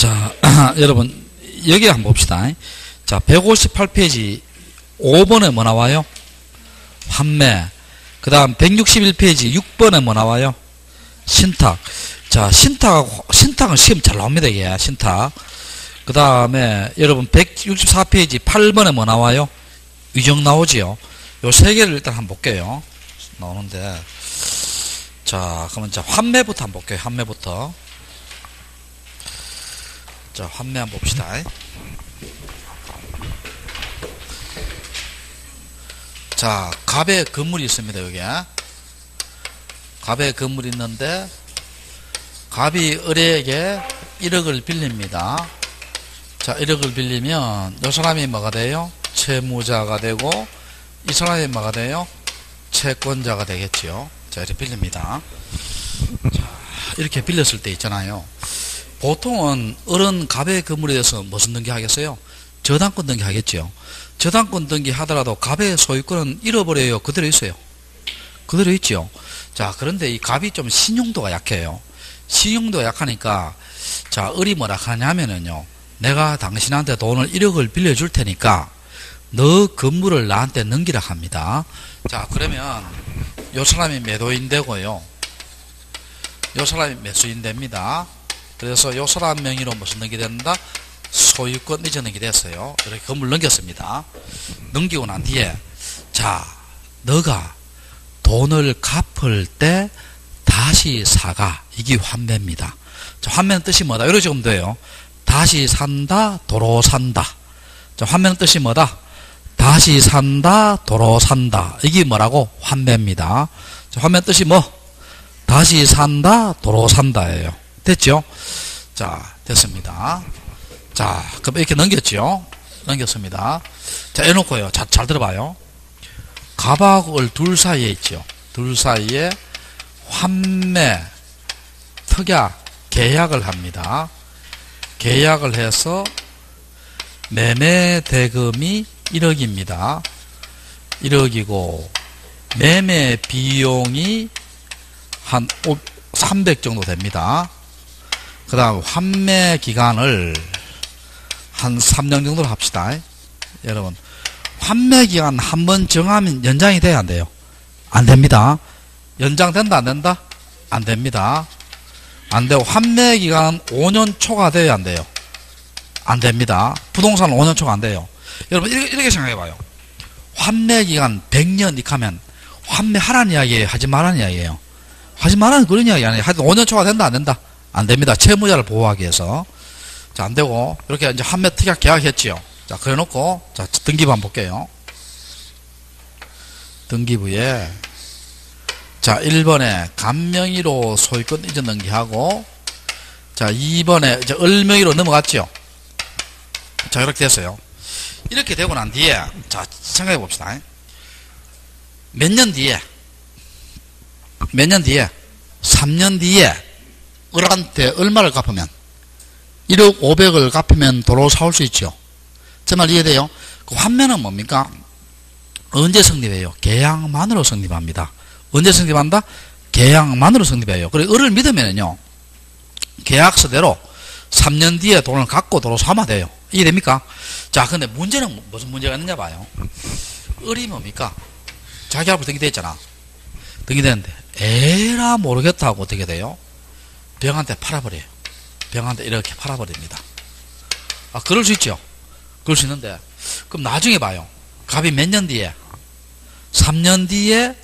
자, 여러분, 여기 한번 봅시다. 자, 158페이지 5번에 뭐 나와요? 환매. 그 다음 161페이지 6번에 뭐 나와요? 신탁. 자, 신탁은 시험 잘 나옵니다, 이게. 신탁. 그 다음에 여러분 164페이지 8번에 뭐 나와요? 위정 나오지요. 요 세 개를 일단 한번 볼게요. 나오는데. 자, 그러면 자, 환매부터 한번 볼게요. 환매부터. 자, 환매 한번 봅시다. 자, 갑에 건물이 있습니다, 여기. 갑에 건물이 있는데, 갑이 을에게 1억을 빌립니다. 자, 1억을 빌리면, 이 사람이 뭐가 돼요? 채무자가 되고, 이 사람이 뭐가 돼요? 채권자가 되겠지요. 자, 이렇게 빌립니다. 자, 이렇게 빌렸을 때 있잖아요. 보통은 을은 갑의 건물에 대해서 무슨 등기 하겠어요? 저당권 등기 하겠죠. 저당권 등기 하더라도 갑의 소유권은 잃어버려요? 그대로 있어요? 그대로 있죠. 자, 그런데 이 갑이 좀 신용도가 약해요. 신용도가 약하니까, 자, 을이 뭐라 하냐면은요, 내가 당신한테 돈을 1억을 빌려줄 테니까, 너 건물을 나한테 넘기라 합니다. 자, 그러면, 요 사람이 매도인 되고요. 요 사람이 매수인 됩니다. 그래서 요 사람 명의로 무슨 넘기 된다? 소유권 이전 넘기 됐어요. 이렇게 건물 넘겼습니다. 넘기고 난 뒤에, 자, 너가 돈을 갚을 때 다시 사가. 이게 환매입니다. 자, 환매는 뜻이 뭐다? 이렇게 적으면 돼요. 다시 산다, 도로 산다. 자, 환매는 뜻이 뭐다? 다시 산다, 도로 산다. 이게 뭐라고? 환매입니다. 자, 환매 뜻이 뭐? 다시 산다, 도로 산다예요. 됐죠? 자, 됐습니다. 자, 그럼 이렇게 넘겼죠? 넘겼습니다. 자, 해놓고요. 자, 잘 들어봐요. 갑하고 을 둘 사이에 있죠. 둘 사이에 환매, 특약, 계약을 합니다. 계약을 해서 매매 대금이 1억입니다. 1억이고 매매 비용이 한 300 정도 됩니다. 그 다음 환매 기간을 한 3년 정도로 합시다. 여러분, 환매 기간 한 번 정하면 연장이 돼야 안 돼요? 안 됩니다. 연장된다 안 된다? 안 됩니다. 안 되고 환매 기간은 5년 초과돼야 안 돼요? 안 됩니다. 부동산은 5년 초과 안 돼요. 여러분 이렇게 생각해 봐요. 환매 기간 100년 이렇게 하면 환매하라는 이야기예요? 하지 말라는 이야기예요? 하지 말라는 그런 이야기 아니에요. 하여튼 5년 초과 된다 안 된다? 안 됩니다. 채무자를 보호하기 위해서. 자, 안 되고 이렇게 이제 환매 특약 계약했지요. 자, 그래 놓고 자, 등기부 한번 볼게요. 등기부에 자, 1번에 갑명의로 소유권 이전 등기하고, 자, 2번에 이제 을명의로 넘어갔죠. 자, 이렇게 됐어요. 이렇게 되고 난 뒤에, 자, 생각해 봅시다. 몇 년 뒤에, 3년 뒤에, 을한테 얼마를 갚으면, 1억 500을 갚으면 도로 사올 수 있죠. 제 말 이해돼요? 그 환매는 뭡니까? 언제 성립해요? 계약만으로 성립합니다. 언제 성립한다? 계약만으로 성립해요. 그래, 을을 믿으면요, 계약서대로 3년 뒤에 돈을 갖고 도로 사면 돼요. 이해됩니까? 자, 근데 문제는 무슨 문제가 있느냐 봐요. 을이 뭡니까? 자기 앞으로 등기돼 있잖아. 등기되는데, 에라 모르겠다 하고 어떻게 돼요? 병한테 팔아버려요. 병한테 이렇게 팔아버립니다. 아, 그럴 수 있죠? 그럴 수 있는데, 그럼 나중에 봐요. 갑이 몇 년 뒤에? 3년 뒤에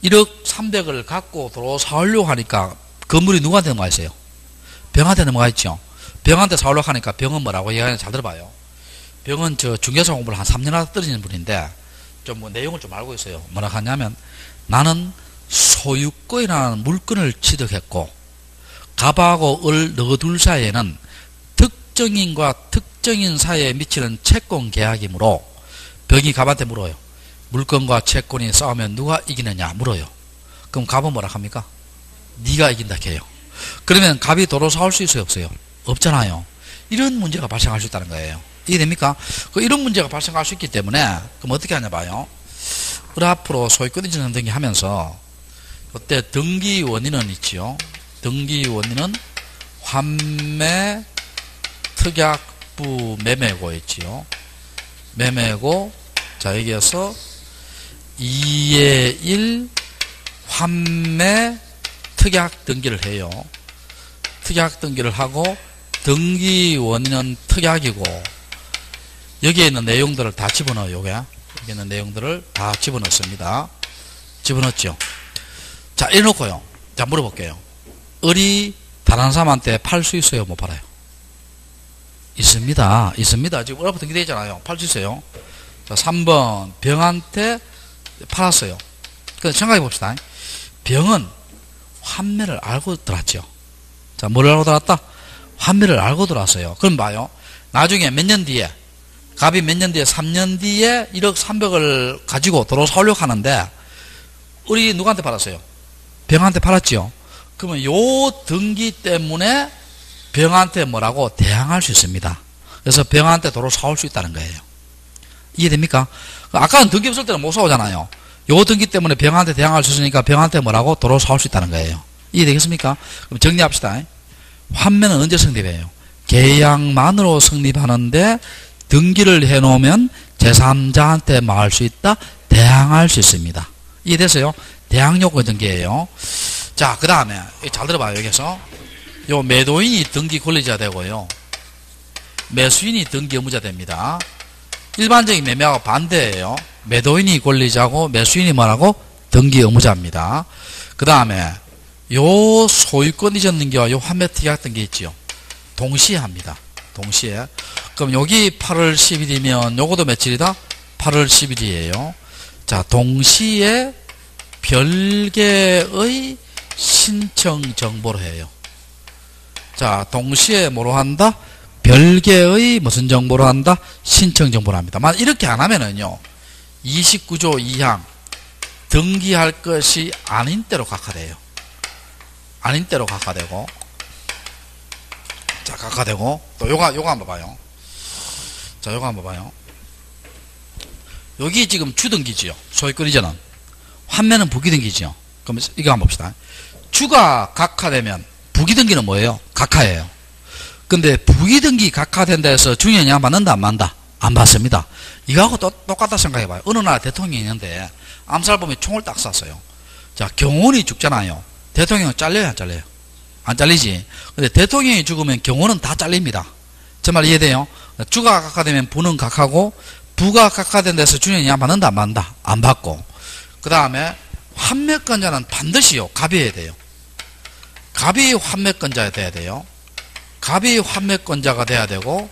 1억 300을 갖고 도로 사오려고 하니까 건물이 누구한테 넘어가 있어요? 병한테 넘어가 있죠. 병한테 사오려고 하니까 병은 뭐라고 얘기하는지 잘 들어봐요. 병은 저 중개사 공부를 한 3년 하다 떨어지는 분인데 좀 뭐 내용을 좀 알고 있어요. 뭐라 하냐면 나는 소유권이라는 물건을 취득했고 갑하고 을 너 둘 사이에는 특정인과 특정인 사이에 미치는 채권 계약이므로 병이 갑한테 물어요. 물건과 채권이 싸우면 누가 이기느냐 물어요. 그럼 갑은 뭐라 합니까? 네가 이긴다 해요. 그러면 갑이 도로 사올 수 있어요? 없어요? 없잖아요. 이런 문제가 발생할 수 있다는 거예요. 이해됩니까? 이런 문제가 발생할 수 있기 때문에 그럼 어떻게 하냐 봐요. 을 앞으로 소유권 이전 등기 하면서 이때 등기 원인은 있지요. 등기 원인은 환매 특약부 매매고 있지요. 매매고, 자, 여기에서 2의 1 환매 특약 등기를 해요. 특약 등기를 하고, 등기 원인은 특약이고, 여기에 있는 내용들을 다 집어넣어요. 여기 있는 내용들을 다 집어넣습니다. 집어넣었죠. 자, 이래놓고요. 자, 물어볼게요. 을이 다른 사람한테 팔 수 있어요? 못 팔아요? 있습니다. 있습니다. 지금 을부터 등기되어 있잖아요. 팔 수 있어요. 자, 3번. 병한테 팔았어요. 근데 생각해 봅시다. 병은 환매를 알고 들었죠. 자, 뭘 알고 들었다? 환매를 알고 들었어요. 그럼 봐요. 나중에 몇 년 뒤에, 갑이 몇 년 뒤에, 3년 뒤에 1억 300을 가지고 도로 사오려고 하는데, 을이 누구한테 팔았어요? 병한테 팔았지요. 그러면 요 등기 때문에 병한테 뭐라고 대항할 수 있습니다. 그래서 병한테 도로 사올 수 있다는 거예요. 이해됩니까? 아까는 등기 없을 때는 못 사오잖아요. 요 등기 때문에 병한테 대항할 수 있으니까 병한테 뭐라고 도로 사올 수 있다는 거예요. 이해되겠습니까? 그럼 정리합시다. 환매는 언제 성립해요? 계약만으로 성립하는데 등기를 해놓으면 제3자한테 뭐 할 수 있다? 대항할 수 있습니다. 이해됐어요? 대항요건 등기예요. 자, 그 다음에 잘 들어봐요. 여기서 요 매도인이 등기 권리자 되고요, 매수인이 등기 의무자 됩니다. 일반적인 매매하고 반대예요. 매도인이 권리자고 매수인이 뭐라고? 등기 의무자입니다. 그 다음에 요 소유권 이전 등기와 요 환매 특약 등기 있지요. 동시에 합니다. 동시에. 그럼 여기 8월 10일이면 요것도 며칠이다? 8월 10일이에요. 자, 동시에 별개의 신청 정보를 해요. 자, 동시에 뭐로 한다? 별개의 무슨 정보로 한다? 신청 정보를 합니다. 만약 이렇게 안 하면은요, 29조 2항 등기할 것이 아닌 때로 각하돼요. 아닌 때로 각하되고, 자, 각하되고, 또 요거 한번 봐요. 자, 요거 한번 봐요. 여기 지금 주등기지요. 소유권 이전은. 환매는 부기등기지요. 그럼 이거 한번 봅시다. 주가 각하되면 부기등기는 뭐예요? 각하예요. 근데 부기등기 각하된다 해서 중요한 영향 받는다 안 받는다? 안 받습니다. 이거하고 똑같다 생각해봐요. 어느 나라 대통령이 있는데 암살범이 총을 딱 쐈어요. 자, 경호원이 죽잖아요. 대통령은 잘려요 안 잘려요? 안 잘리지. 근데 대통령이 죽으면 경호는 다 잘립니다. 제 말 이해돼요? 주가 각하되면 부는 각하고, 부가 각하된 데서 중요한 영향 받는다 안 받는다? 안 받고. 그 다음에 환매권자는 반드시요, 갑이어야 돼요. 갑이 환매권자가 돼야 돼요. 갑이 환매권자가 돼야 되고,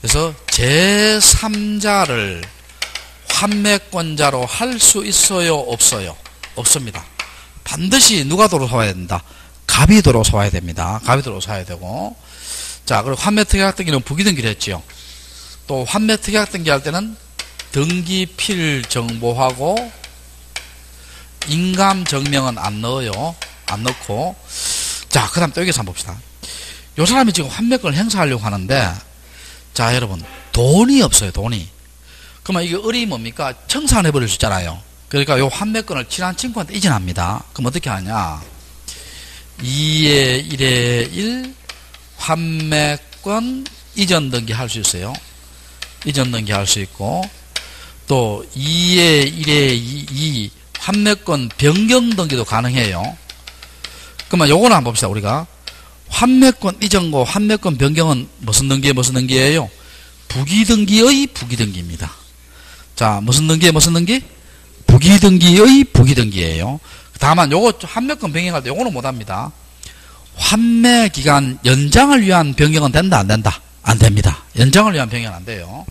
그래서 제3자를 환매권자로 할 수 있어요? 없어요? 없습니다. 반드시 누가 도로 사와야 된다? 갑이 도로 사와야 됩니다. 갑이 도로 사와야 되고. 자, 그리고 환매특약 등기는 부기등기를 했지요. 또 환매특약 등기할 때는 등기필 정보하고 인감증명은 안 넣어요. 안 넣고. 자, 그 다음 또 여기서 한번 봅시다. 요 사람이 지금 환매권을 행사하려고 하는데, 자, 여러분, 돈이 없어요, 돈이. 그러면 이게 을이 뭡니까? 청산해버릴 수 있잖아요. 그러니까 요 환매권을 친한 친구한테 이전합니다. 그럼 어떻게 하냐? 2의 1의 1 환매권 이전 등기 할 수 있어요. 이전 등기 할 수 있고, 또 2의 1의 2 환매권 변경 등기도 가능해요. 그러면 요거는 한번 봅시다. 우리가 환매권 이전과 환매권 변경은 무슨 등기에 무슨 등기예요? 부기등기의 부기등기입니다. 자, 무슨 등기에 무슨 등기? 부기등기의 부기등기예요. 다만 요거 환매권 변경할 때 요거는 못합니다. 환매기간 연장을 위한 변경은 된다 안 된다? 안 됩니다. 연장을 위한 변경은 안 돼요.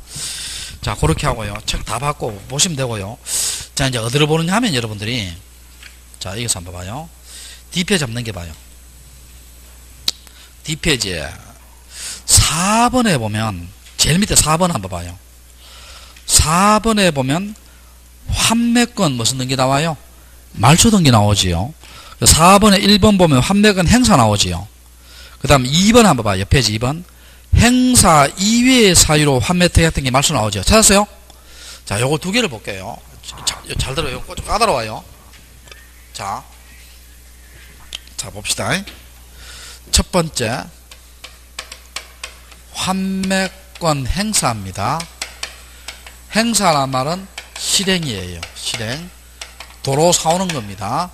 자, 그렇게 하고요. 책 다 받고 보시면 되고요. 자, 이제 어디를 보느냐 하면 여러분들이, 자, 이것을 한번 봐요. D페이지 한번 넘겨봐요. D페이지에 4번에 보면, 제일 밑에 4번 한번 봐요. 4번에 보면 환매권 무슨 등기 나와요? 말소 등기 나오지요. 4번에 1번 보면 환매권 행사 나오지요. 그 다음 2번 한번 봐요. 옆 페이지 2번. 행사 이외의 사유로 환매특약 등기 말소 나오죠. 찾았어요? 자, 요거 두 개를 볼게요. 잘 들어요. 좀 까다로워요. 자, 봅시다. 첫 번째, 환매권 행사입니다. 행사란 말은 실행이에요. 실행. 도로 사오는 겁니다.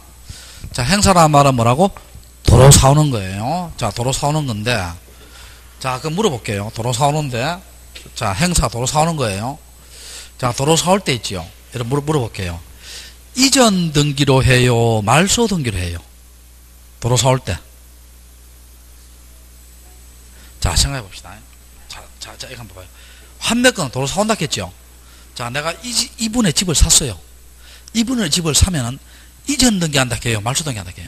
자, 행사란 말은 뭐라고? 도로 사오는 거예요. 자, 도로 사오는 건데, 자, 그럼 물어볼게요. 도로 사오는데, 자, 행사 도로 사오는 거예요. 자, 도로 사올 때 있지요. 여러분 물어볼게요. 이전 등기로 해요? 말소 등기로 해요? 도로 사올 때. 자, 생각해 봅시다. 자, 이거 한번 봐요. 환매권은 도로 사온다 했죠? 자, 내가 이분의 집을 샀어요. 이분의 집을 사면은 이전 등기 한다 해요? 말소 등기 한다 해요?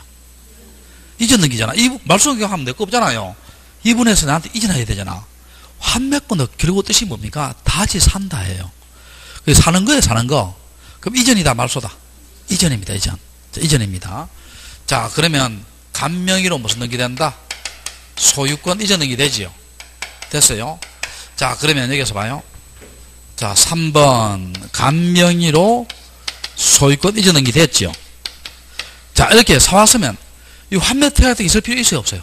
이전 등기잖아. 말소 등기 하면 내 거 없잖아요. 이분에서 나한테 이전해야 되잖아. 환매권의 결국 뜻이 뭡니까? 다시 산다 해요. 사는 거예요, 사는 거. 그럼 이전이다, 말소다? 이전입니다, 이전. 자, 이전입니다. 자, 그러면 간명의로 무슨 등기된다? 소유권 이전 등기 되지요. 됐어요. 자, 그러면 여기서 봐요. 자, 3번 간명의로 소유권 이전 등기 됐지요. 자, 이렇게 사왔으면 이 환매 특약 등기 있을 필요 있어요, 없어요?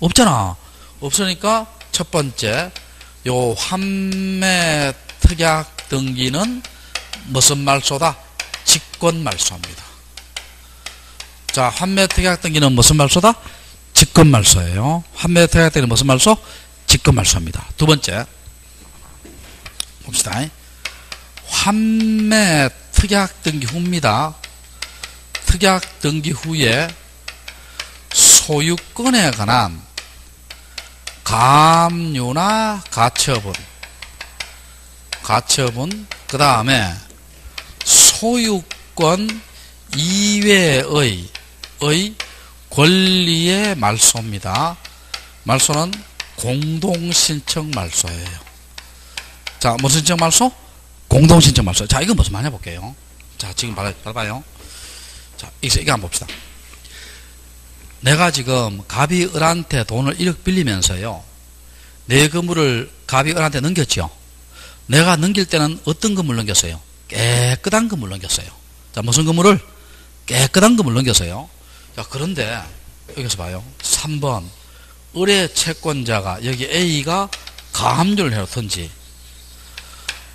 없잖아. 없으니까 첫 번째 요 환매 특약 등기는 무슨 말소다? 직권 말소입니다. 자, 환매 특약 등기는 무슨 말소다? 직권 말소예요. 환매 특약 등기는 무슨 말소? 직권 말소입니다. 두 번째 봅시다. 환매 특약 등기 후입니다. 특약 등기 후에 소유권에 관한 가압류나 가처분, 그 다음에 소유권 이외의 권리의 말소입니다. 말소는 공동신청 말소예요. 자, 무슨 신청 말소? 공동신청 말소. 자, 이건 무슨 말이냐 볼게요. 자, 지금 봐봐요. 자, 이거 한번 봅시다. 내가 지금 갑이 을한테 돈을 1억 빌리면서요, 내 건물을 갑이 을한테 넘겼죠. 내가 넘길 때는 어떤 건물 넘겼어요? 깨끗한 건물 넘겼어요. 자, 무슨 건물을? 깨끗한 건물 넘겼어요. 자, 그런데 여기서 봐요. 3번 을의 채권자가 여기 A가 가압류를 해놓던지,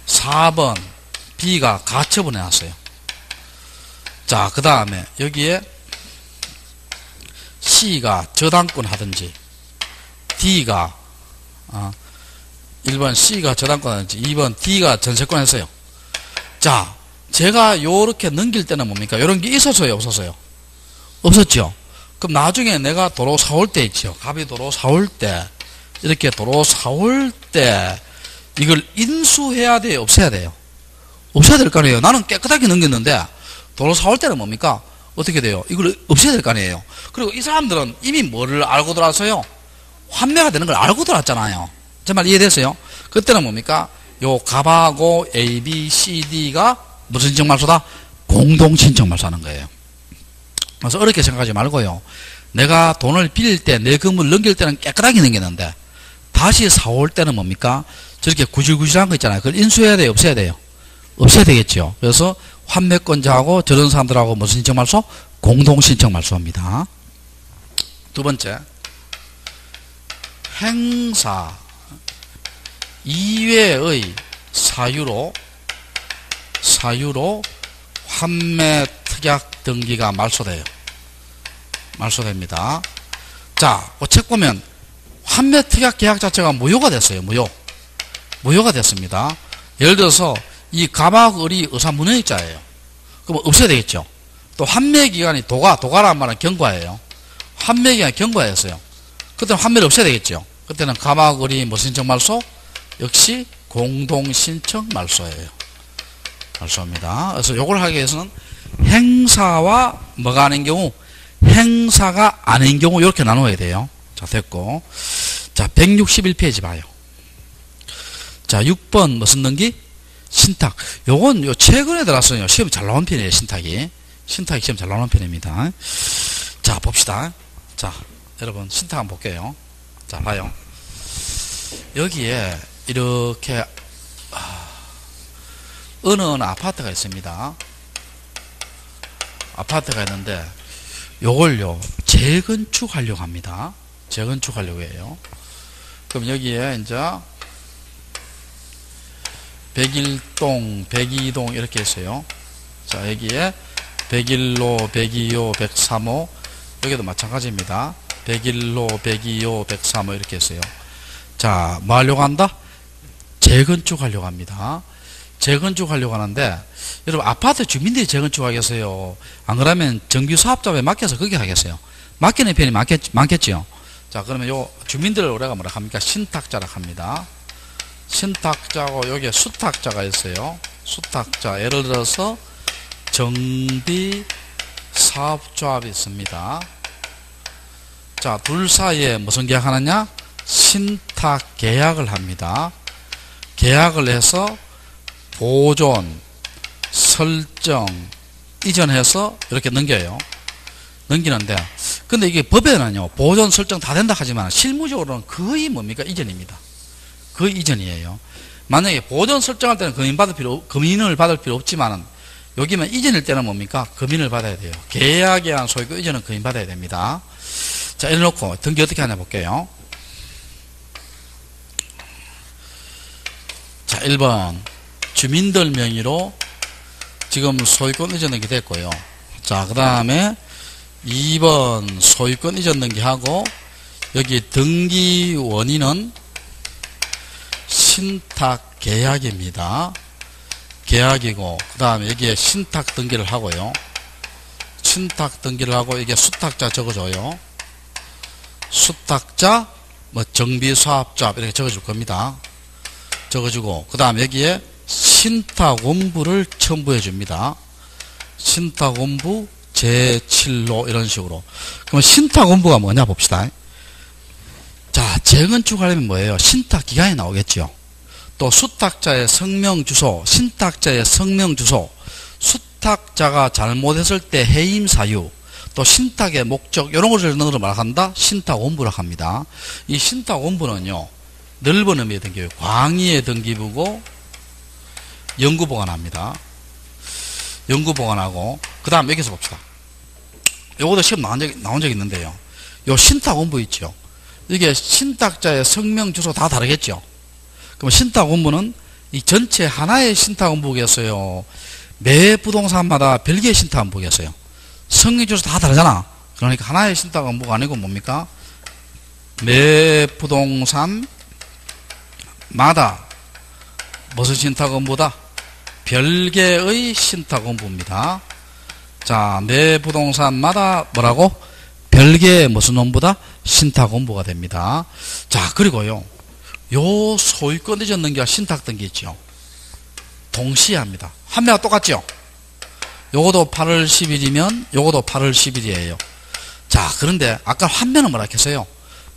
4번 B가 가처분해 놨어요. 자, 그 다음에 여기에 C가 저당권 하든지, D가 1번 C가 저당권 하든지, 2번 D가 전세권 했어요. 자, 제가 요렇게 넘길 때는 뭡니까? 요런 게 있었어요, 없었어요? 없었죠. 그럼 나중에 내가 도로 사올 때 있죠. 갑이 도로 사올 때, 이렇게 도로 사올 때 이걸 인수해야 돼요, 없애야 돼요? 없애야 될 거 아니에요. 나는 깨끗하게 넘겼는데 도로 사올 때는 뭡니까? 어떻게 돼요? 이걸 없애야 될 거 아니에요. 그리고 이 사람들은 이미 뭐를 알고 들어왔어요? 환매가 되는 걸 알고 들어왔잖아요. 제 말 이해됐어요? 그때는 뭡니까? 요 갑하고 A, B, C, D가 무슨 신청말소다? 공동신청말소 하는 거예요. 그래서 어렵게 생각하지 말고요. 내가 돈을 빌릴 때, 내 건물 넘길 때는 깨끗하게 넘겼는데 다시 사올 때는 뭡니까? 저렇게 구질구질한 거 있잖아요. 그걸 인수해야 돼요, 없애야 돼요? 없애야 되겠죠. 그래서 환매권자하고 저런 사람들하고 무슨 신청말소? 공동신청말소입니다. 두 번째, 행사 이외의 사유로 환매 특약 등기가 말소돼요. 말소됩니다. 자, 책 보면 환매 특약 계약 자체가 무효가 됐어요. 무효가 됐습니다. 예를 들어서 이 갑하고 을이 의사문의자예요. 그럼 없애야 되겠죠. 또 환매 기간이 도가란 말은 경과예요. 환매 기간이 경과였어요. 그때는 환매를 없애야 되겠죠. 그때는 갑하고 을이 무슨 신청 말소? 역시 공동신청 말소예요. 말소입니다. 그래서 요걸 하기 위해서는 행사와 뭐가 아닌 경우, 행사가 아닌 경우 이렇게 나눠야 돼요. 자, 됐고. 자, 161페이지 봐요. 자, 6번 무슨 등기? 신탁. 요건 요 최근에 들어왔어요. 시험 잘 나온 편이에요, 신탁이. 신탁이 시험 잘 나오는 편입니다. 자, 봅시다. 자, 여러분 신탁 한번 볼게요. 자, 봐요. 여기에 이렇게 어느 아파트가 있습니다. 아파트가 있는데 요걸요 재건축하려고 합니다. 재건축하려고 해요. 그럼 여기에 이제 101동, 102동 이렇게 있어요. 자, 여기에 101호, 102호, 103호 여기도 마찬가지입니다. 101호, 102호, 103호 이렇게 했어요. 자, 뭐 하려고 한다? 재건축 하려고 합니다. 재건축 하려고 하는데, 여러분, 아파트 주민들이 재건축 하겠어요? 안 그러면 정규 사업자에 맡겨서 그게 하겠어요? 맡기는 편이 많겠죠? 자, 그러면 요 주민들을 우리가 뭐라 합니까? 신탁자라 합니다. 신탁자고 여기에 수탁자가 있어요. 수탁자. 예를 들어서 정비 사업조합이 있습니다. 자, 둘 사이에 무슨 계약하느냐? 신탁 계약을 합니다. 계약을 해서 보존, 설정, 이전해서 이렇게 넘겨요. 넘기는데, 근데 이게 법에는요, 보존, 설정 다 된다 하지만 실무적으로는 거의 뭡니까? 이전입니다. 거의 이전이에요. 만약에 보존 설정할 때는 금인을 받을 필요 없지만은, 여기면 이전일 때는 뭡니까? 금인을 받아야 돼요. 계약에 의한 소유권 이전은 금인 받아야 됩니다. 자, 이래 놓고 등기 어떻게 하냐 볼게요. 자, 1번. 주민들 명의로 지금 소유권 이전 등기 됐고요. 자, 그 다음에 2번 소유권 이전 등기하고 여기 등기 원인은 신탁 계약입니다. 계약이고 그 다음에 여기에 신탁 등기를 하고요. 신탁 등기를 하고 이게 수탁자 적어줘요. 수탁자 뭐 정비사업자 이렇게 적어줄 겁니다. 적어주고 그 다음에 여기에 신탁원부를 첨부해 줍니다. 신탁원부 제7호 이런 식으로. 그럼 신탁원부가 뭐냐 봅시다. 자, 재건축하려면 뭐예요? 신탁기간이 나오겠죠. 또 수탁자의 성명주소, 신탁자의 성명주소, 수탁자가 잘못했을 때 해임사유, 또 신탁의 목적 이런 것을 넣으러 말한다. 신탁원부라고 합니다. 이 신탁원부는요. 넓은 의미의 등기부, 광의의 등기부고 영구보관합니다. 영구보관하고 그 다음 여기서 봅시다. 요것도 시험 나온 적 있는데요. 요 신탁원부 있죠. 이게 신탁자의 성명주소 다 다르겠죠. 그럼 신탁원부는 이 전체 하나의 신탁원부겠어요. 매 부동산마다 별개의 신탁원부겠어요. 성명주소 다 다르잖아. 그러니까 하나의 신탁원부가 아니고 뭡니까? 매 부동산마다 무슨 신탁원부다? 별개의 신탁원부입니다. 자, 매 부동산마다 뭐라고? 별개의 무슨 원부다? 신탁원부가 됩니다. 자, 그리고요. 요 소유권 이전 등기와 신탁 등기 있죠. 동시에 합니다. 판매가 똑같죠? 요것도 8월 10일이면 요것도 8월 10일이에요. 자, 그런데 아까 판매는 뭐라 했어요?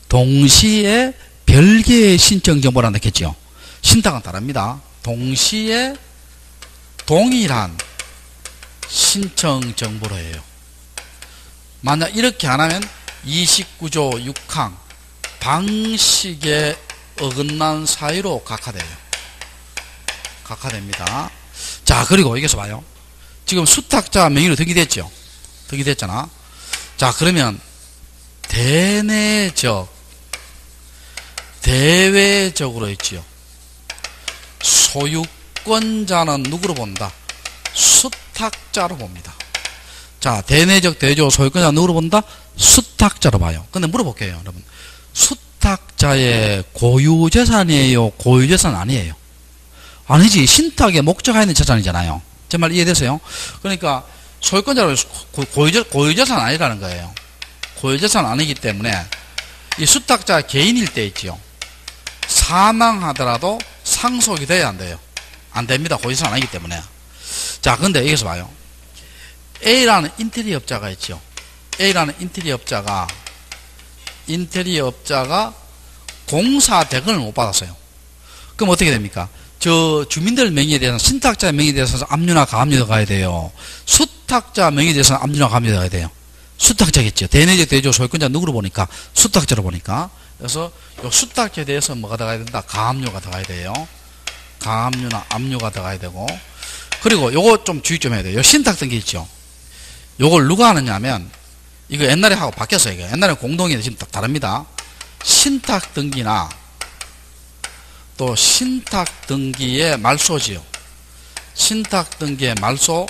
동시에 별개의 신청 정보라 했겠죠. 신탁은 다릅니다. 동시에 동일한 신청 정보로 해요. 만약 이렇게 안 하면 29조 6항 방식에 어긋난 사유로 각하돼요. 각하됩니다. 자, 그리고 여기서 봐요. 지금 수탁자 명의로 등기됐죠. 등기됐잖아. 자, 그러면 대외적으로 있지요. 소유권자는 누구로 본다? 수탁자로 봅니다. 자, 대내적 대조 소유권자 누구로 본다? 수탁자로 봐요. 근데 물어볼게요, 여러분. 수탁자의 고유재산이에요? 고유재산 아니에요? 아니지. 신탁의 목적하에 있는 재산이잖아요. 제 말 이해되세요? 그러니까 소유권자로 고유재산 아니라는 거예요. 고유재산 아니기 때문에 이 수탁자 개인일 때 있지요. 사망하더라도 상속이 돼야 안 돼요. 안 됩니다. 고유재산 아니기 때문에. 자, 근데 여기서 봐요. A라는 인테리어업자가 있죠. A라는 인테리어업자가 공사 대금을 못 받았어요. 그럼 어떻게 됩니까? 저 주민들 명의에 대해서 신탁자 명의에 대해서 압류나 가압류가 가야 돼요. 수탁자 명의에 대해서는 압류나 가압류가 가야 돼요. 수탁자겠죠. 대내적 대조 소유권자 누구로 보니까? 수탁자로 보니까. 그래서 요 수탁자에 대해서 뭐가 들어가야 된다? 가압류가 들어가야 돼요. 가압류나 압류가 들어가야 되고. 그리고 요거 좀 주의 좀 해야 돼요. 요 신탁 등기 있죠. 요걸 누가 하느냐 하면 이거 옛날에 하고 바뀌었어요. 이거. 옛날에 공동이 지금 다릅니다. 신탁 등기나 또 신탁 등기의 말소지요. 신탁 등기의 말소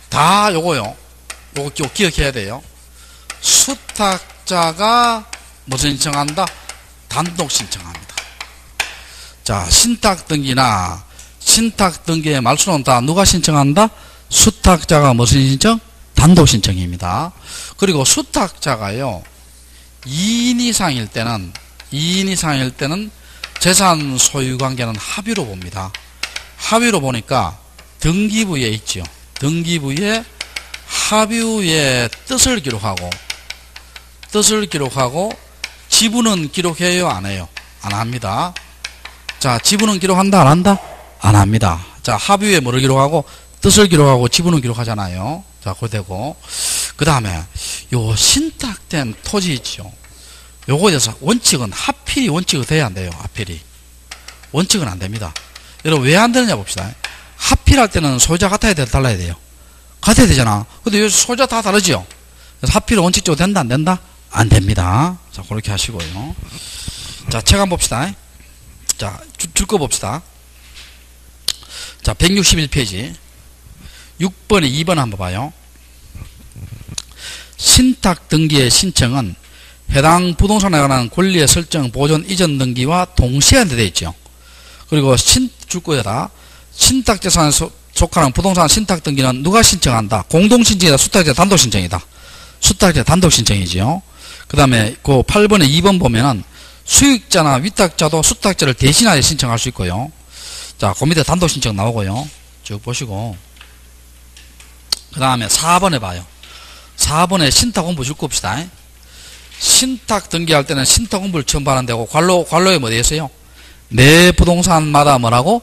다 요거요. 요거 기억해야 돼요. 수탁자가 무슨 신청한다? 단독 신청합니다. 자, 신탁 등기나 신탁 등기의 말소는 다 누가 신청한다? 수탁자가 무슨 신청? 단독 신청입니다. 그리고 수탁자가요, 2인 이상일 때는 재산 소유 관계는 합의로 봅니다. 합의로 보니까 등기부에 있죠. 등기부에 합의의 뜻을 기록하고 지분은 기록해요, 안 해요? 안 합니다. 자, 지분은 기록한다, 안 한다? 안 합니다. 자, 합의에 뭐를 기록하고 뜻을 기록하고 지분은 기록하잖아요. 자, 그거 되고 그 다음에 요 신탁된 토지 있죠. 요거에 대해서 원칙은 하필이 원칙이 돼야 안 돼요. 하필이 원칙은 안 됩니다. 여러분 왜 안 되느냐 봅시다. 하필할 때는 소유자 같아야 돼, 달라야 돼요? 같아야 되잖아. 근데 요 소유자 다 다르죠. 그래서 하필은 원칙적으로 된다, 안 된다? 안 됩니다. 자, 그렇게 하시고요. 자, 책 한번 봅시다. 자, 줄 거 봅시다. 자, 161페이지 6번에 2번 한번 봐요. 신탁 등기의 신청은 해당 부동산에 관한 권리의 설정, 보존, 이전 등기와 동시에 한데 되어 있죠. 그리고 줄 거에다 신탁재산에 속하는 부동산 신탁 등기는 누가 신청한다? 공동신청이다, 수탁자 단독 신청이다. 수탁자 단독 신청이지요. 그 다음에 그 8번에 2번 보면은 수익자나 위탁자도 수탁자를 대신하여 신청할 수 있고요. 자, 그 밑에 단독 신청 나오고요. 쭉 보시고. 그 다음에 4번에 봐요. 4번에 신탁 공부 줄 겁시다. 신탁 등기할 때는 신탁 공부를 첨부하는 데고, 관로에 뭐 되어 있어요? 내 부동산마다 뭐라고?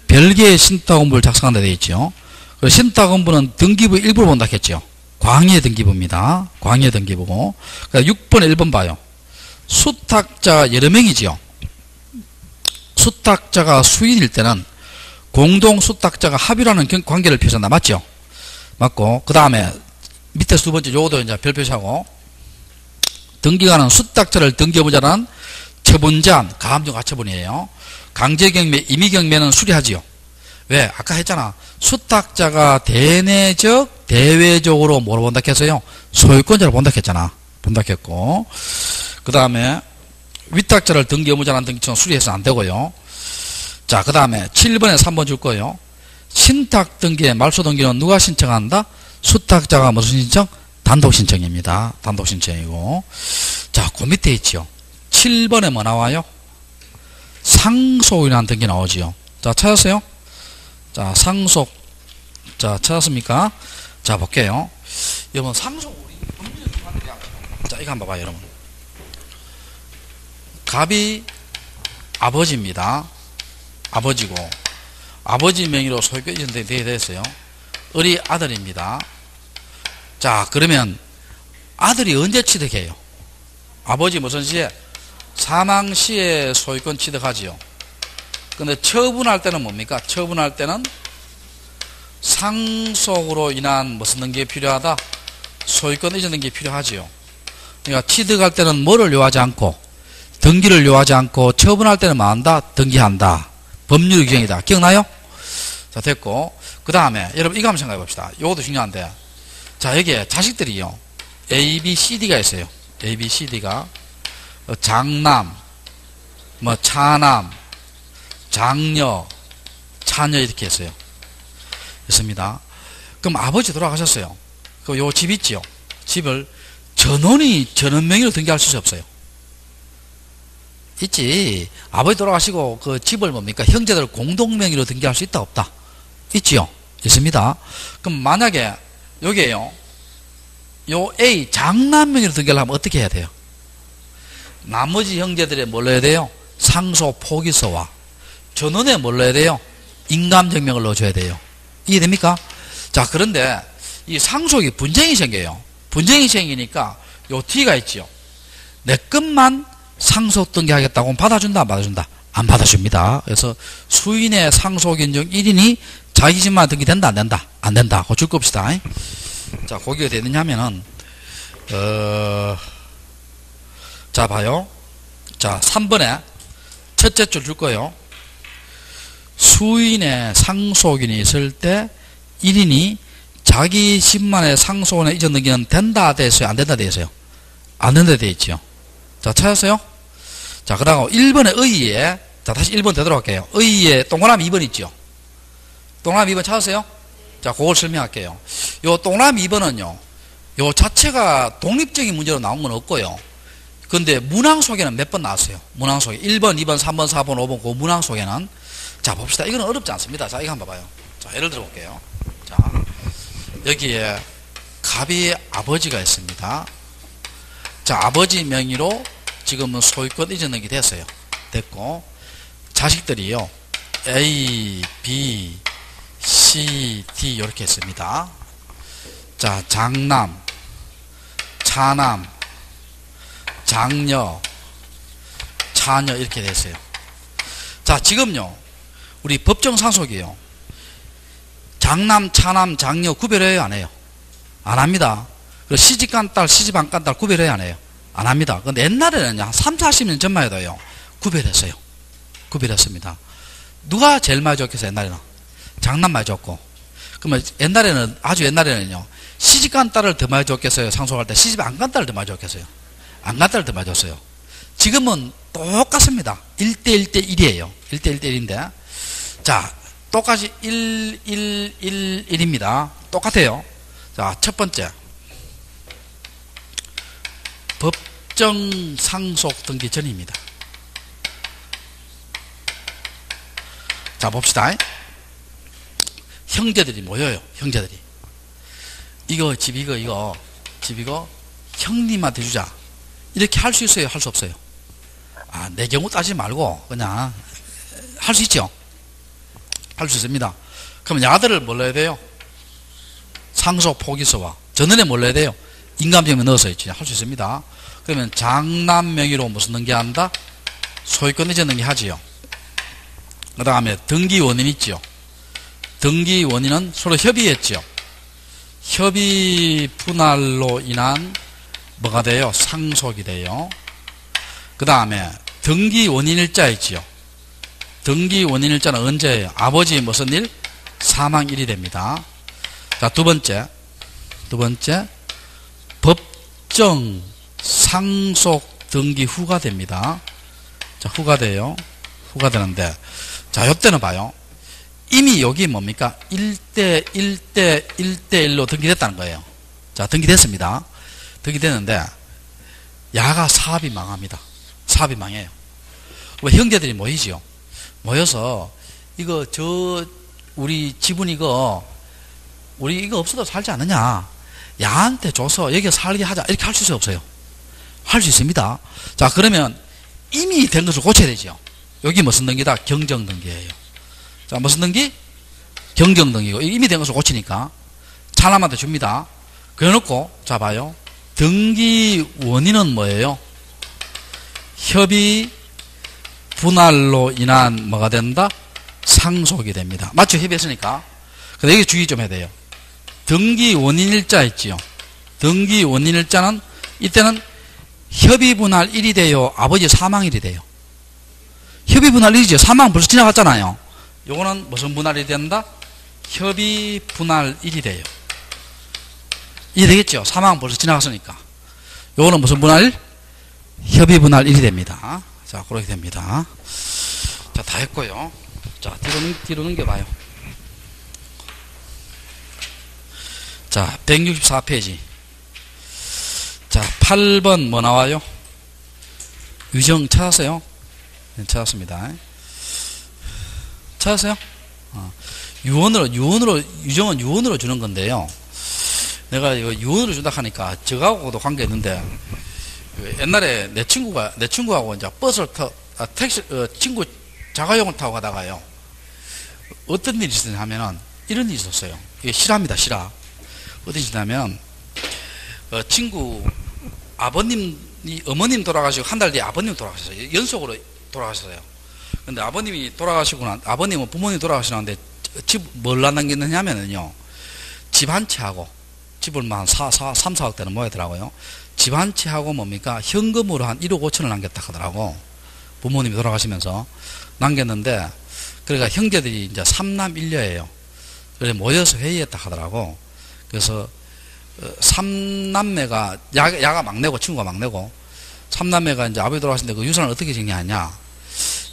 별개의 신탁 공부를 작성하는 데 되어 있죠. 그리고 신탁 공부는 등기부 일부를 본다 했죠. 광의 등기부입니다. 광의 등기부고. 그러니까 6번에 1번 봐요. 수탁자가 여러 명이지요. 수탁자가 수인일 때는 공동 수탁자가 합의라는 관계를 표시한다. 맞죠? 맞고, 그 다음에 밑에 두 번째 요것도 이제 별 표시하고, 등기관은 수탁자를 등기해보자는 처분제한, 가압류 가처분이에요. 강제경매, 임의경매는 수리하지요. 왜? 아까 했잖아. 수탁자가 대내적, 대외적으로 뭐로 본다 했어요? 소유권자로 본다 했잖아. 본다 했고, 그 다음에 위탁자를 등기해보자는 등기처는 수리해서 안 되고요. 자, 그 다음에 7번에 3번 줄 거예요. 신탁 등기의 말소 등기는 누가 신청한다? 수탁자가 무슨 신청? 단독 신청입니다. 단독 신청이고. 자, 그 밑에 있죠. 7번에 뭐 나와요? 상속이라는 등기 나오지요. 자, 찾았어요? 자, 상속. 자, 찾았습니까? 자, 볼게요. 여러분, 상속 우리 자, 이거 한번 봐봐요, 여러분. 갑이 아버지입니다. 아버지고, 아버지 명의로 소유권 이전이 되었어요. 을이 아들입니다. 자, 그러면 아들이 언제 취득해요? 아버지 무슨 시에? 사망 시에 소유권 취득하지요. 근데 처분할 때는 뭡니까? 처분할 때는 상속으로 인한 무슨 등기가 필요하다? 소유권 이전 등기 필요하지요. 그러니까 취득할 때는 뭐를 요하지 않고, 등기를 요하지 않고, 처분할 때는 뭐 한다? 등기한다. 법률 규정이다. 기억나요? 자, 됐고. 그 다음에 여러분 이거 한번 생각해 봅시다. 이것도 중요한데, 자, 여기에 자식들이요, A, B, C, D가 있어요. A, B, C, D가 장남, 뭐 차남, 장녀, 차녀 이렇게 했어요. 있습니다. 그럼 아버지 돌아가셨어요. 그 요 집 있지요. 집을 전원 명의로 등기할 수 없어요. 있지. 아버지 돌아가시고 그 집을 뭡니까? 형제들 공동 명의로 등기할 수 있다 없다? 있지요. 있습니다. 그럼 만약에 여기에요, 요 A 장남 명의로 등기를 하면 어떻게 해야 돼요? 나머지 형제들에 뭘 넣어야 돼요? 상속 포기서와 전원에 뭘 넣어야 돼요? 인감증명을 넣어줘야 돼요. 이해됩니까? 자, 그런데 이 상속이 분쟁이 생겨요. 분쟁이 생기니까 요 D가 있죠. 내 것만 상속 등기하겠다고 받아준다, 안 받아준다? 안 받아줍니다. 그래서 수인의 상속 인정 1인이 자기 집만 등기된다, 안 된다? 안 된다. 그거 줄 겁시다. 자, 거기가 되느냐면은, 자, 봐요. 자, 3번에 첫째 줄 줄 거예요. 수인의 상속인이 있을 때 1인이 자기 집만의 상속원에 이전 등기는 된다 돼 있어요? 안 된다 돼 있어요? 안 된다 돼 있죠. 자, 찾았어요? 자, 그 다음 1번의 의의에, 자, 다시 1번 되돌아갈게요. 의의에 동그라미 2번 있죠? 동그라미 2번 찾았어요? 자, 그걸 설명할게요. 요 동그라미 2번은요, 요 자체가 독립적인 문제로 나온 건 없고요. 근데 문항 속에는 몇 번 나왔어요. 문항 속에. 1번, 2번, 3번, 4번, 5번, 그 문항 속에는. 자, 봅시다. 이거는 어렵지 않습니다. 자, 이거 한번 봐봐요. 자, 예를 들어 볼게요. 자, 여기에 갑이 아버지가 있습니다. 자, 아버지 명의로 지금은 소유권 이전 등기 됐어요. 됐고, 자식들이요, A, B, C, D, 이렇게 있습니다. 자, 장남, 차남, 장녀, 자녀, 이렇게 됐어요. 자, 지금요, 우리 법정 상속이요, 장남, 차남, 장녀 구별해요, 안 해요? 안 합니다. 시집간 딸, 시집 안 간 딸 구별해요, 안 해요? 안 합니다. 근데 옛날에는 한 3, 40년 전만 해도요, 구별했어요. 구별했습니다. 누가 제일 많이 줬겠어요, 옛날에는? 장남 많이 줬고. 그러면 옛날에는, 아주 옛날에는요, 시집 간 딸을 더 많이 줬겠어요, 상속할 때? 시집 안 간 딸을 더 많이 줬겠어요? 안 간 딸을 더 많이 줬어요. 지금은 똑같습니다. 1대1대1이에요. 1대1대1인데. 자, 똑같이 1, 1, 1, 1입니다. 똑같아요. 자, 첫 번째. 법정 상속 등기 전입니다. 자, 봅시다. 형제들이 모여요. 형제들이. 이거, 집 이거 형님한테 주자. 이렇게 할 수 있어요? 할 수 없어요? 아, 내 경우 따지지 말고 그냥 할 수 있죠? 할 수 있습니다. 그러면 야들을 뭘 넣어야 돼요? 상속 포기서와 전원에 뭘 넣어야 돼요? 인감증명 넣어서 있지. 할 수 있습니다. 그러면 장남 명의로 무슨 등기한다? 소유권 이전 등기하지요. 그 다음에 등기 원인 있죠. 등기 원인은 서로 협의했죠. 협의 분할로 인한 뭐가 돼요? 상속이 돼요. 그 다음에 등기 원인일자 있지요. 등기 원인일자는 언제예요? 아버지 무슨 일? 사망일이 됩니다. 자, 두 번째 법정 상속 등기 후가 됩니다. 자, 후가 돼요. 후가 되는데, 자, 요때는 봐요. 이미 여기 뭡니까? 1대1로 등기됐다는 거예요. 자, 등기됐습니다. 등기됐는데, 야가 사업이 망합니다. 사업이 망해요. 왜 형제들이 모이지요? 모여서, 우리 지분 우리 이거 없어도 살지 않느냐? 야한테 줘서 여기 살게 하자. 이렇게 할 수 있어요? 없어요? 할 수 있습니다. 자, 그러면 이미 된 것을 고쳐야 되죠. 여기 무슨 등기다? 경정등기예요. 자, 무슨 등기? 경정등기고. 이미 된 것을 고치니까 차남한테 줍니다. 그래놓고, 자, 봐요. 등기 원인은 뭐예요? 협의 분할로 인한 뭐가 된다? 상속이 됩니다. 맞죠? 협의했으니까. 근데 여기 주의 좀 해야 돼요. 등기 원인일자 있지요. 등기 원인일자는 이때는 협의 분할 1이 돼요? 아버지 사망일이 돼요? 협의 분할 1이죠. 사망 벌써 지나갔잖아요. 요거는 무슨 분할이 된다? 협의 분할 1이 돼요. 이해되겠죠? 사망 벌써 지나갔으니까. 요거는 무슨 분할? 협의 분할 1이 됩니다. 자, 그렇게 됩니다. 자, 다 했고요. 자, 뒤로 넘겨봐요. 자, 164페이지. 자, 8번 뭐 나와요? 유정 찾았어요? 네, 찾았습니다. 찾았어요? 유언으로, 유정은 유언으로 주는 건데요. 내가 이거 유언으로 준다 하니까 저하고도 관계 있는데, 옛날에 내 친구하고 이제 버스를 친구 자가용을 타고 가다가요. 어떤 일이 있었냐 하면은, 이런 일이 있었어요. 이게 실화입니다, 실화. 어디 있냐면, 친구 어머님 돌아가시고 한 달 뒤에 아버님 돌아가셨어요. 연속으로 돌아가셨어요. 근데 아버님은 부모님 돌아가시는데 뭘 남겼느냐 하면은요, 집 한 채하고, 집을 한 3, 4억 대는 모였더라고요. 집 한 채하고 뭡니까? 현금으로 한 1억 5천을 남겼다 하더라고. 부모님이 돌아가시면서 남겼는데, 그러니까 형제들이 이제 삼남일녀예요. 그래 모여서 회의했다 하더라고. 그래서 삼남매가 야가 막내고 친구가 막내고 삼남매가 이제 아버지 돌아가셨는데 그 유산을 어떻게 정리하냐.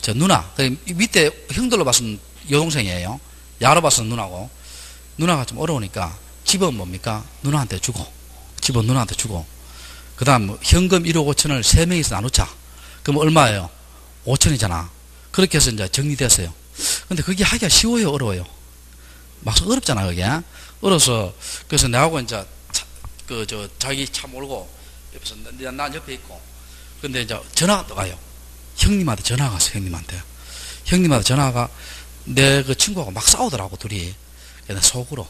저 누나, 그 밑에 형들로 봐서는 여동생이에요. 야로 봐서는 누나고. 누나가 좀 어려우니까 집은 뭡니까? 누나한테 주고, 집은 누나한테 주고, 그 다음 현금 1억 5천을 3명이서 나누자. 그럼 얼마예요? 5천이잖아. 그렇게 해서 이제 정리됐어요. 근데 그게 하기가 쉬워요, 어려워요? 막상 어렵잖아, 그게. 어려서, 그래서 내하고 이제, 자기 차 몰고, 옆에서, 난 옆에 있고, 근데 이제 전화가 떠가요. 형님한테 전화가 왔어요, 형님한테. 형님한테 전화가, 내 그 친구하고 막 싸우더라고, 둘이. 그래서 속으로,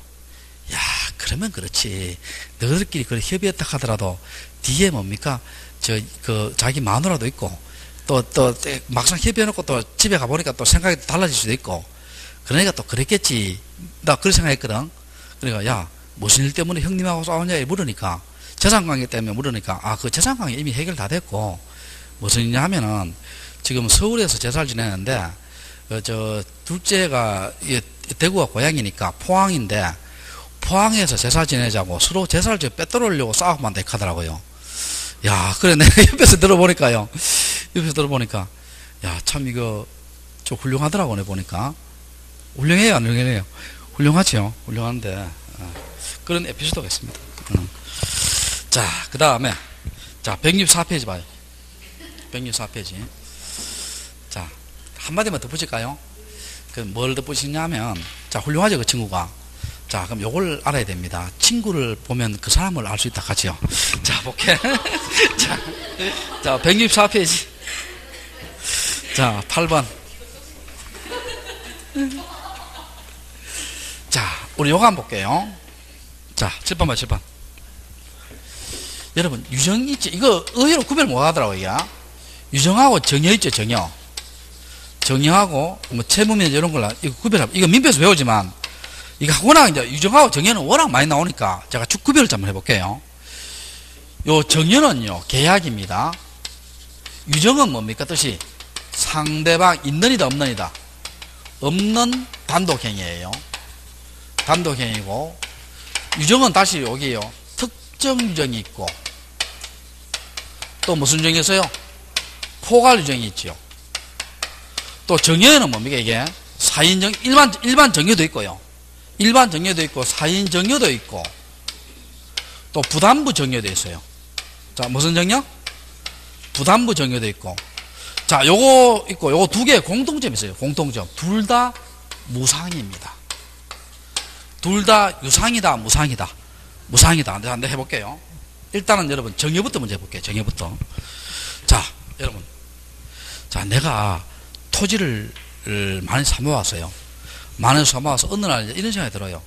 야, 그러면 그렇지. 너희들끼리 그래 협의했다 하더라도, 뒤에 뭡니까? 자기 마누라도 있고, 또, 막상 협의해놓고 또 집에 가보니까 또 생각이 달라질 수도 있고, 그러니까 또 그랬겠지. 나 그런 생각했거든. 그러니까, 야, 무슨 일 때문에 형님하고 싸웠냐? 물으니까, 재산관계 때문에 물으니까, 아, 그 재산관계 이미 해결 다 됐고, 무슨 일이냐 하면은, 지금 서울에서 제사를 지내는데, 둘째가, 대구가 고향이니까 포항인데, 포항에서 제사 지내자고 서로 제사를 빼돌리려고 싸우고만 하더라고요. 야, 그래, 내가 옆에서 들어보니까요. 옆에서 들어보니까, 야, 참 이거, 좀 훌륭하더라고, 내 보니까. 훌륭해요, 안 훌륭해요? 훌륭하죠. 훌륭한데, 그런 에피소드가 있습니다. 자, 그 다음에, 자, 164페이지 봐요. 164페이지. 자, 한마디만 덧붙일까요? 뭘 덧붙이냐면, 자, 훌륭하죠, 그 친구가. 자, 그럼 요걸 알아야 됩니다. 친구를 보면 그 사람을 알 수 있다 하지요. 자, 볼게. 자, 164페이지. 자, 8번. 자, 우리 요거 한번 볼게요. 자, 7번 봐, 7번. 여러분, 유정이 있지? 이거 의외로 구별 못 하더라고요, 이게. 유정하고 정여 있죠, 정여. 정여하고, 뭐, 채무면 이런 걸, 이거 구별하고, 이거 민법에서 배우지만, 이거 워낙 이제 유정하고 정여는 워낙 많이 나오니까 제가 쭉 구별을 좀 해볼게요. 요 정여는요, 계약입니다. 유정은 뭡니까? 뜻이 상대방 있는이다, 없는이다. 없는 단독행위예요. 단독행위고, 유정은 다시 여기에요. 특정 유정이 있고, 또 무슨 유정이 있어요? 포괄 유정이 있죠. 또 정여는 뭡니까, 이게? 사인정, 일반 정여도 있고요. 일반 정여도 있고, 사인 정여도 있고, 또 부담부 정여도 있어요. 자, 무슨 정여? 부담부 정여도 있고. 자, 요거 있고, 요거 두 개의 공통점이 있어요. 공통점. 둘 다 무상입니다. 둘 다 유상이다, 무상이다. 무상이다. 내가 한번 해볼게요. 일단은 여러분, 정여부터 먼저 해볼게요. 정여부터. 자, 여러분. 자, 내가 토지를 많이 사모았어요. 많이 사모아서 어느 날 이런 생각이 들어요.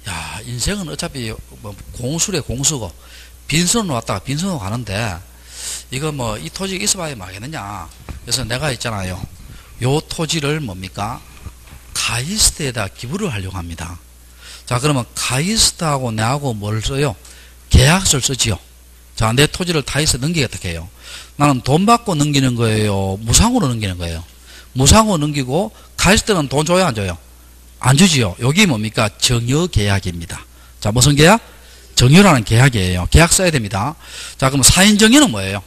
야, 인생은 어차피 뭐 공수래 공수고 빈손으로 왔다가 빈손으로 가는데 이거 뭐 이 토지가 있어봐야 막겠느냐. 그래서 내가 있잖아요. 요 토지를 뭡니까? 가이스트에다 기부를 하려고 합니다. 자, 그러면 가이스트하고 내하고 뭘 써요? 계약서를 쓰지요. 자, 내 토지를 가이스트에 넘기겠다 해요. 나는 돈 받고 넘기는 거예요? 무상으로 넘기는 거예요? 무상으로 넘기고 가이스트는 돈 줘요, 안 줘요? 안 주지요. 여기 뭡니까? 정여 계약입니다. 자, 무슨 계약? 정여라는 계약이에요. 계약 써야 됩니다. 자, 그럼 사인 정여는 뭐예요?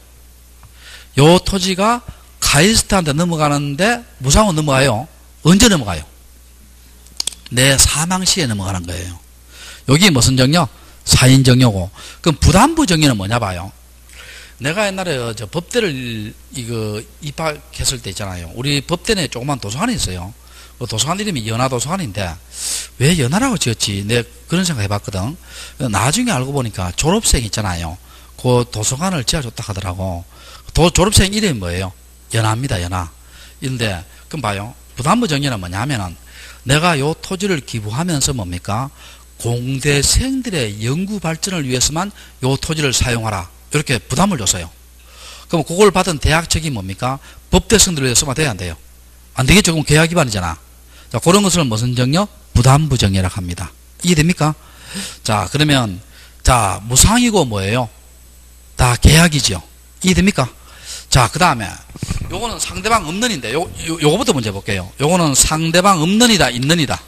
요 토지가 가이스트한테 넘어가는데 무상으로 넘어가요. 언제 넘어가요? 내 사망 시에 넘어가는 거예요. 여기 무슨 정여? 사인 정여고. 그럼 부담부 정여는 뭐냐 봐요. 내가 옛날에 저 법대를 이거 입학했을 때 있잖아요. 우리 법대 내에 조그만 도서관이 있어요. 그 도서관 이름이 연화도서관인데 왜 연화라고 지었지? 내가 그런 생각 해봤거든. 나중에 알고 보니까 졸업생 있잖아요. 그 도서관을 지어줬다 하더라고. 졸업생 이름이 뭐예요? 연화입니다. 연화. 근데 그럼 봐요. 부담부 정여는 뭐냐 하면은 내가 요 토지를 기부하면서 뭡니까? 공대생들의 연구 발전을 위해서만 요 토지를 사용하라. 이렇게 부담을 줬어요. 그럼 그걸 받은 대학 측이 뭡니까? 법대생들을 위해서만 돼야 안 돼요? 안 되겠죠. 그럼 계약 위반이잖아. 자, 그런 것을 무슨 정여? 부담부 정여라고 합니다. 이해됩니까? 자, 그러면, 자, 무상이고 뭐예요? 다 계약이죠. 이해됩니까? 자, 그 다음에, 요거는 상대방 없는인데, 요거부터 먼저 볼게요. 요거는 상대방 없는이다, 있는이다.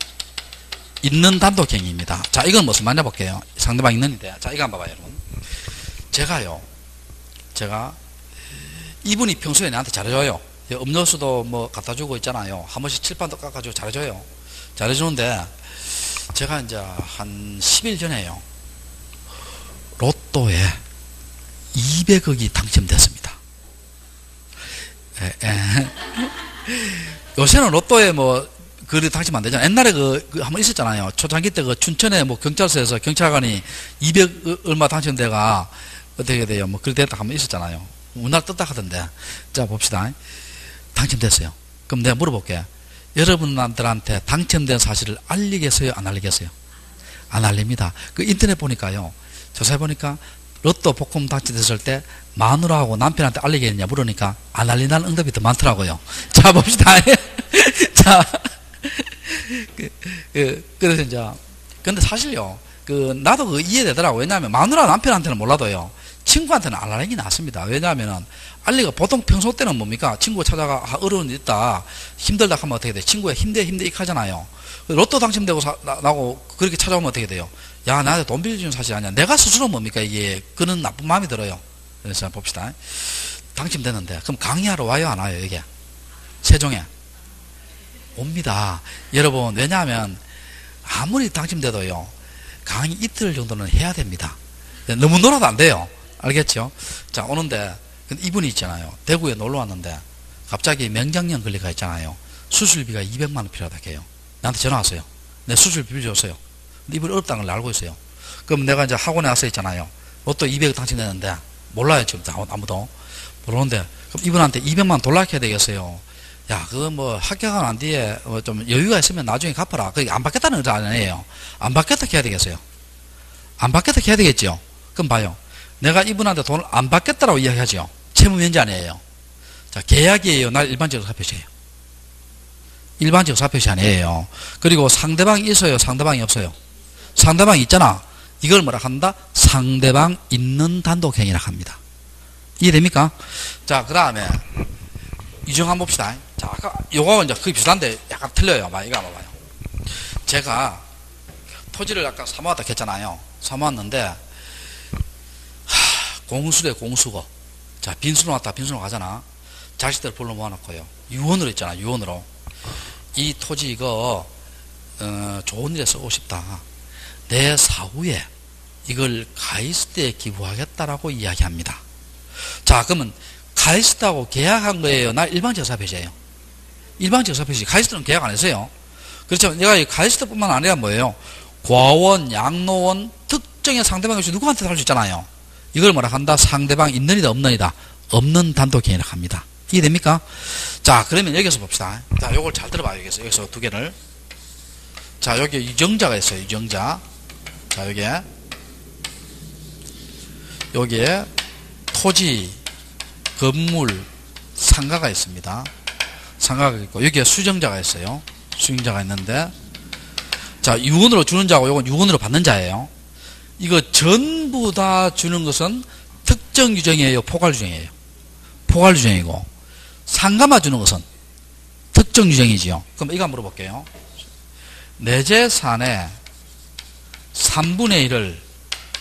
있는 단독행위입니다. 자, 이건 무슨 말이냐 볼게요. 상대방 있는인데. 자, 이거 한번 봐봐요, 여러분. 제가, 이분이 평소에 나한테 잘해줘요. 음료수도 뭐 갖다 주고 있잖아요. 한 번씩 칠판도 깎아주고 잘해줘요. 잘해주는데, 제가 이제 한 10일 전에요. 로또에 200억이 당첨됐습니다. 요새는 로또에 뭐, 그래 당첨 안 되잖아요. 옛날에 한번 있었잖아요. 초창기 때 춘천에 뭐 경찰서에서 경찰관이 200 얼마 당첨돼가 어떻게 돼요? 뭐 그렇게 됐다 한번 있었잖아요. 우리나라 떴다 하던데. 자, 봅시다. 당첨됐어요. 그럼 내가 물어볼게. 여러분들한테 당첨된 사실을 알리겠어요? 안 알리겠어요? 안 알립니다. 그 인터넷 보니까요. 조사해 보니까 로또 복권 당첨됐을 때 마누라하고 남편한테 알리겠느냐 물으니까 안 알린다는 응답이 더 많더라고요. 자, 봅시다. 자, 그래서 이제, 근데 사실요, 나도 이해되더라고요. 왜냐하면 마누라 남편한테는 몰라도요, 친구한테는 안 알리는 게 낫습니다. 왜냐하면, 알리가 보통 평소 때는 뭡니까? 친구 찾아가, 어려운 일 있다, 힘들다 하면 어떻게 돼? 친구가 힘내, 이렇게 하잖아요. 로또 당첨되고 나고 그렇게 찾아오면 어떻게 돼요? 야, 나한테 돈 빌려주는 사실 아니야. 내가 스스로 뭡니까? 이게, 그런 나쁜 마음이 들어요. 그래서 봅시다. 당첨됐는데, 그럼 강의하러 와요? 안 와요? 이게? 세종에? 옵니다. 여러분, 왜냐하면 아무리 당첨돼도요, 강의 이틀 정도는 해야 됩니다. 너무 놀아도 안 돼요. 알겠죠? 자, 오는데 이분이 있잖아요. 대구에 놀러 왔는데 갑자기 명장염 걸리가 있잖아요. 수술비가 200만 원 필요하다 해요. 나한테 전화 왔어요. 내 수술비 빌려줬어요. 근데 이분이 어렵다는 걸 알고 있어요. 그럼 내가 이제 학원에 와서 있잖아요. 로또 200 당첨됐는데 몰라요. 지금 아무도 모르는데, 그럼 이분한테 200만 원 돌락해야 되겠어요. 야, 그거 뭐 합격한 안 뒤에 좀 여유가 있으면 나중에 갚아라. 그게 안 받겠다는 의자 아니에요. 안 받겠다 해야 되겠어요. 안 받겠다 해야 되겠죠. 그럼 봐요. 내가 이분한테 돈을 안 받겠다라고 이야기하죠. 채무 면제 아니에요. 자, 계약이에요. 날 일반적으로 사표시예요. 일반적 사표시 아니에요. 그리고 상대방이 있어요. 상대방이 없어요. 상대방이 있잖아. 이걸 뭐라 한다? 상대방 있는 단독행위라 합니다. 이해됩니까? 자, 그 다음에 이중 한번 봅시다. 자, 아까 요거는 이제 거의 비슷한데 약간 틀려요. 봐, 이거 한번 봐요. 제가 토지를 아까 사모았다 했잖아요. 사모았는데 공수래 공수거. 자, 빈수로 왔다 빈수로 가잖아. 자식들 불러 모아놓고요. 유언으로 있잖아. 유언으로. 이 토지 이거 좋은 일에 쓰고 싶다. 내 사후에 이걸 가이스트에 기부하겠다라고 이야기합니다. 자, 그러면 가이스트하고 계약한 거예요? 나 일반적 사표시예요? 일반적 사표시. 가이스트는 계약 안 했어요. 그렇죠. 내가 이 가이스트뿐만 아니라 뭐예요? 과원, 양로원, 특정의 상대방이 없이 누구한테도 할 수 있잖아요. 이걸 뭐라 한다? 상대방 있는이다 없는이다. 없는 단독행위라 합니다. 이해됩니까? 자, 그러면 여기서 봅시다. 자, 요걸 잘 들어봐요. 여기서 두 개를. 자, 여기 유정자가 있어요. 유정자. 자, 여기에 토지, 건물, 상가가 있습니다. 상가가 있고, 여기에 수정자가 있어요. 수정자가 있는데, 자, 유언으로 주는 자고, 요건 유언으로 받는 자예요. 이거 전부 다 주는 것은 특정 유정이에요? 포괄 유정이에요? 포괄 유정이고, 상가만 주는 것은 특정 유정이지요. 그럼 이거 한번 물어볼게요. 내 재산의 3분의 1을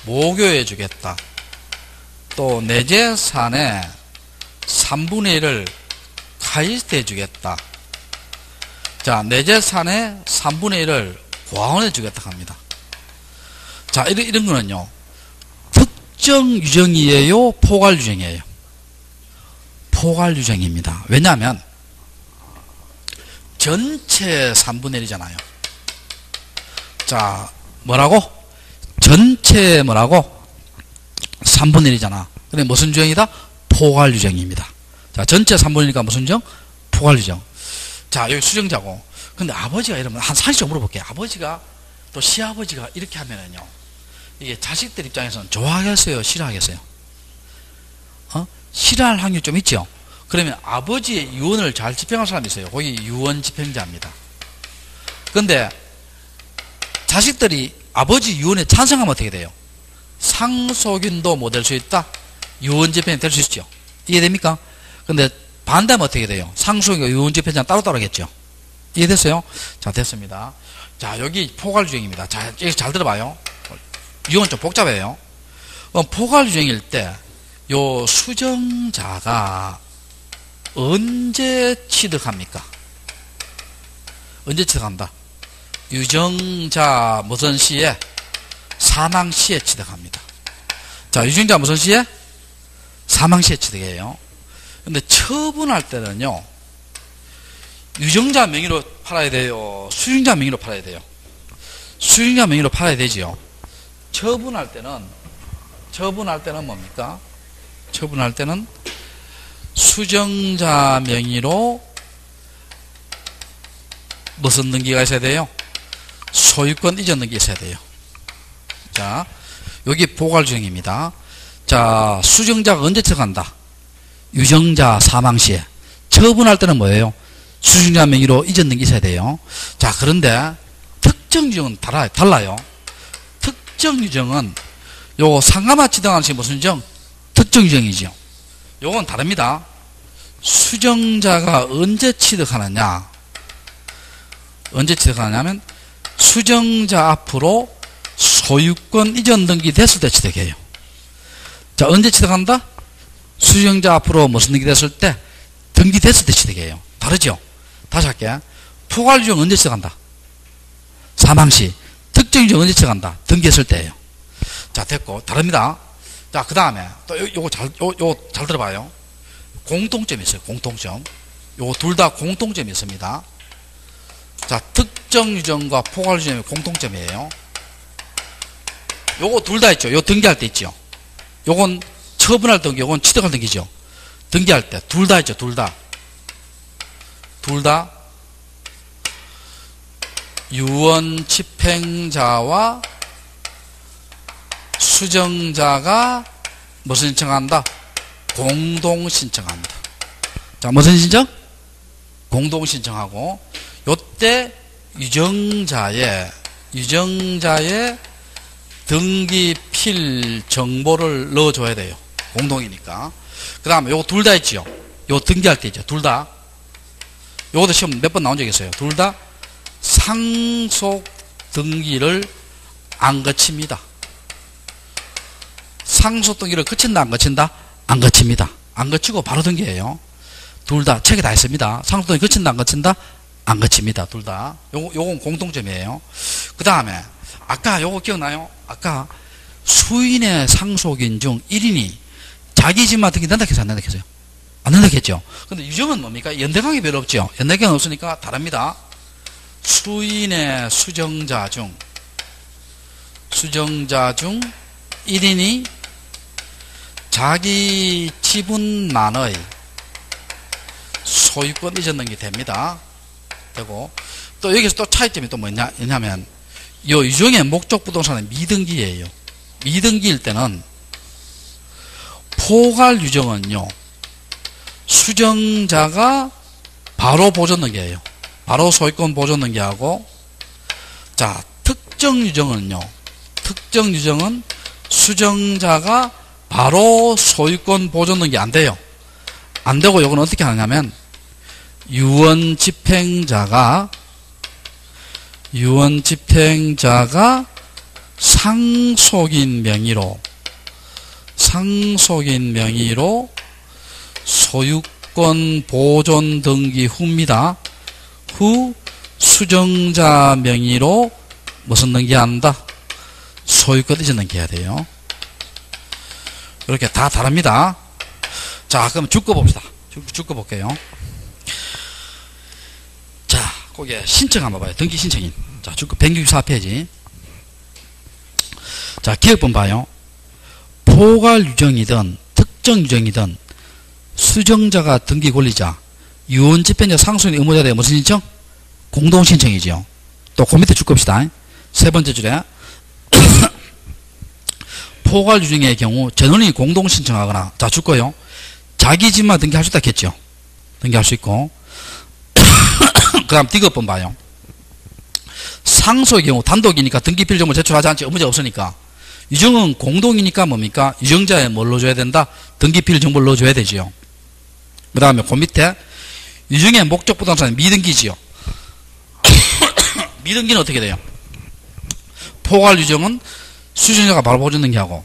모교해 주겠다. 또 내 재산의 3분의 1을 카이스트 해 주겠다. 자, 내 재산의 3분의 1을 과원해 주겠다 합니다. 자, 이런 거는요, 특정 유정이에요? 포괄 유정이에요? 포괄 유정입니다. 왜냐하면 전체 3분의 1이잖아요. 자, 뭐라고? 전체 뭐라고? 3분의 1이잖아. 근데 무슨 유정이다? 포괄 유정입니다. 자, 전체 3분의 1이니까 무슨 유정? 포괄 유정. 자, 여기 수정자고. 근데 아버지가 이러면 한 사실 물어볼게요. 아버지가 또 시아버지가 이렇게 하면은요, 이게 자식들 입장에서는 좋아하겠어요? 싫어하겠어요? 싫어할 확률이 좀 있죠? 그러면 아버지의 유언을 잘 집행할 사람이 있어요. 거기 유언 집행자입니다. 근데 자식들이 아버지 유언에 찬성하면 어떻게 돼요? 상속인도 못 될 수 있다? 유언 집행이 될 수 있죠? 이해됩니까? 근데 반대하면 어떻게 돼요? 상속인과 유언집행자는 따로따로겠죠. 이해됐어요? 자, 됐습니다. 자, 여기 포괄유정입니다. 자, 여기 잘 들어봐요. 유형은 좀 복잡해요. 포괄유정일 때, 요 수정자가 언제 취득합니까? 언제 취득한다? 유정자 무슨 시에? 사망 시에 취득합니다. 자, 유정자 무슨 시에? 사망 시에 취득해요. 근데 처분할 때는요, 유정자 명의로 팔아야 돼요? 수증자 명의로 팔아야 돼요? 수증자 명의로 팔아야 되지요. 처분할 때는 뭡니까? 처분할 때는 수정자 명의로 무슨 등기가 있어야 돼요? 소유권 이전 등기 있어야 돼요. 자, 여기 포괄주정입니다. 자, 수정자가 언제 취득한다? 유정자 사망 시에. 처분할 때는 뭐예요? 수정자 명의로 이전 등기 있어야 돼요. 자, 그런데 특정 유정은 달라요. 특정 유정은 요 상가마 취득하는 것이 무슨 유정? 특정 유정이죠. 요건 다릅니다. 수정자가 언제 취득하느냐? 언제 취득하냐면 수정자 앞으로 소유권 이전 등기 됐을 때 취득해요. 자, 언제 취득한다? 수정자 앞으로 무슨 등기 됐을 때? 등기 됐을 때 취득해요. 다르죠? 다시 할게. 포괄유정 언제 취득한다? 사망시. 특정유정 언제 취득한다? 등기했을 때예요. 자, 됐고. 다릅니다. 자, 그 다음에 또 요거 잘 들어봐요. 공통점이 있어요. 공통점. 요거 둘 다 공통점이 있습니다. 자, 특정유정과 포괄유정의 공통점이에요. 요거 둘 다 있죠. 요 등기할 때 있죠. 요건 처분할 등기, 요건 취득할 등기죠. 등기할 때 둘 다 있죠. 둘 다 유언 집행자와 수정자가 무슨 신청한다? 공동 신청한다. 자, 무슨 신청? 공동 신청하고, 요때 유정자의 등기필 정보를 넣어줘야 돼요. 공동이니까. 그 다음에 요거 둘 다 있지요. 요 등기할 때 있죠. 둘 다. 요것도 시험 몇 번 나온 적이 있어요. 둘 다 상속 등기를 안 거칩니다. 상속 등기를 거친다, 안 거친다? 안 거칩니다. 안 거치고 바로 등기해요. 둘 다 책에 다 있습니다. 상속 등기 거친다, 안 거친다? 안 거칩니다. 둘 다. 요건 공통점이에요. 그 다음에 아까 요거 기억나요? 아까 수인의 상속인 중 1인이 자기 집만 등기 된다 해서 안 된다 했어요? 안 된다 했죠? 근데 유정은 뭡니까? 연대강이 별로 없죠? 연대강이 없으니까 다릅니다. 수인의 수정자 중 1인이 자기 지분만의 소유권 이전 등기 됩니다. 되고, 또 여기서 또 차이점이 또 뭐냐면, 요 유정의 목적 부동산은 미등기예요. 미등기일 때는 포괄 유정은요, 수정자가 바로 보존 등기예요. 바로 소유권 보존 등기하고, 자, 특정 유정은 수정자가 바로 소유권 보존 등기 안 돼요. 안 되고, 요건 어떻게 하냐면, 유언 집행자가 상속인 명의로 소유권 보존 등기 후입니다. 후 수정자 명의로 무슨 등기한다? 소유권 이전 등기해야 돼요. 이렇게 다 다릅니다. 자, 그럼 주거 봅시다. 주거 볼게요. 자, 거기에 신청 한번 봐요. 등기 신청인. 자, 주거 164페이지. 자, 기억본 봐요. 포괄 유정이든 특정 유정이든 수정자가 등기 권리자, 유언 집행자 상속인 의무자에 대해 무슨 신청? 공동 신청이죠. 또 그 밑에 주겁시다. 세 번째 줄에 포괄 유정의 경우 전원이 공동 신청하거나, 자, 주거요. 자기 집만 등기할 수 있다 했죠. 등기할 수 있고. 그 다음 디귿번 봐요. 상속의 경우 단독이니까 등기필 정보를 제출하지 않지, 의무자 없으니까. 유정은 공동이니까 뭡니까? 유정자에 뭘 넣어줘야 된다? 등기필 정보를 넣어줘야 되지요. 그 다음에 그 밑에 유증의 목적 부동산은 미등기지요. 미등기는 어떻게 돼요? 포괄 유증은 수증자가 바로 보여주는 게 하고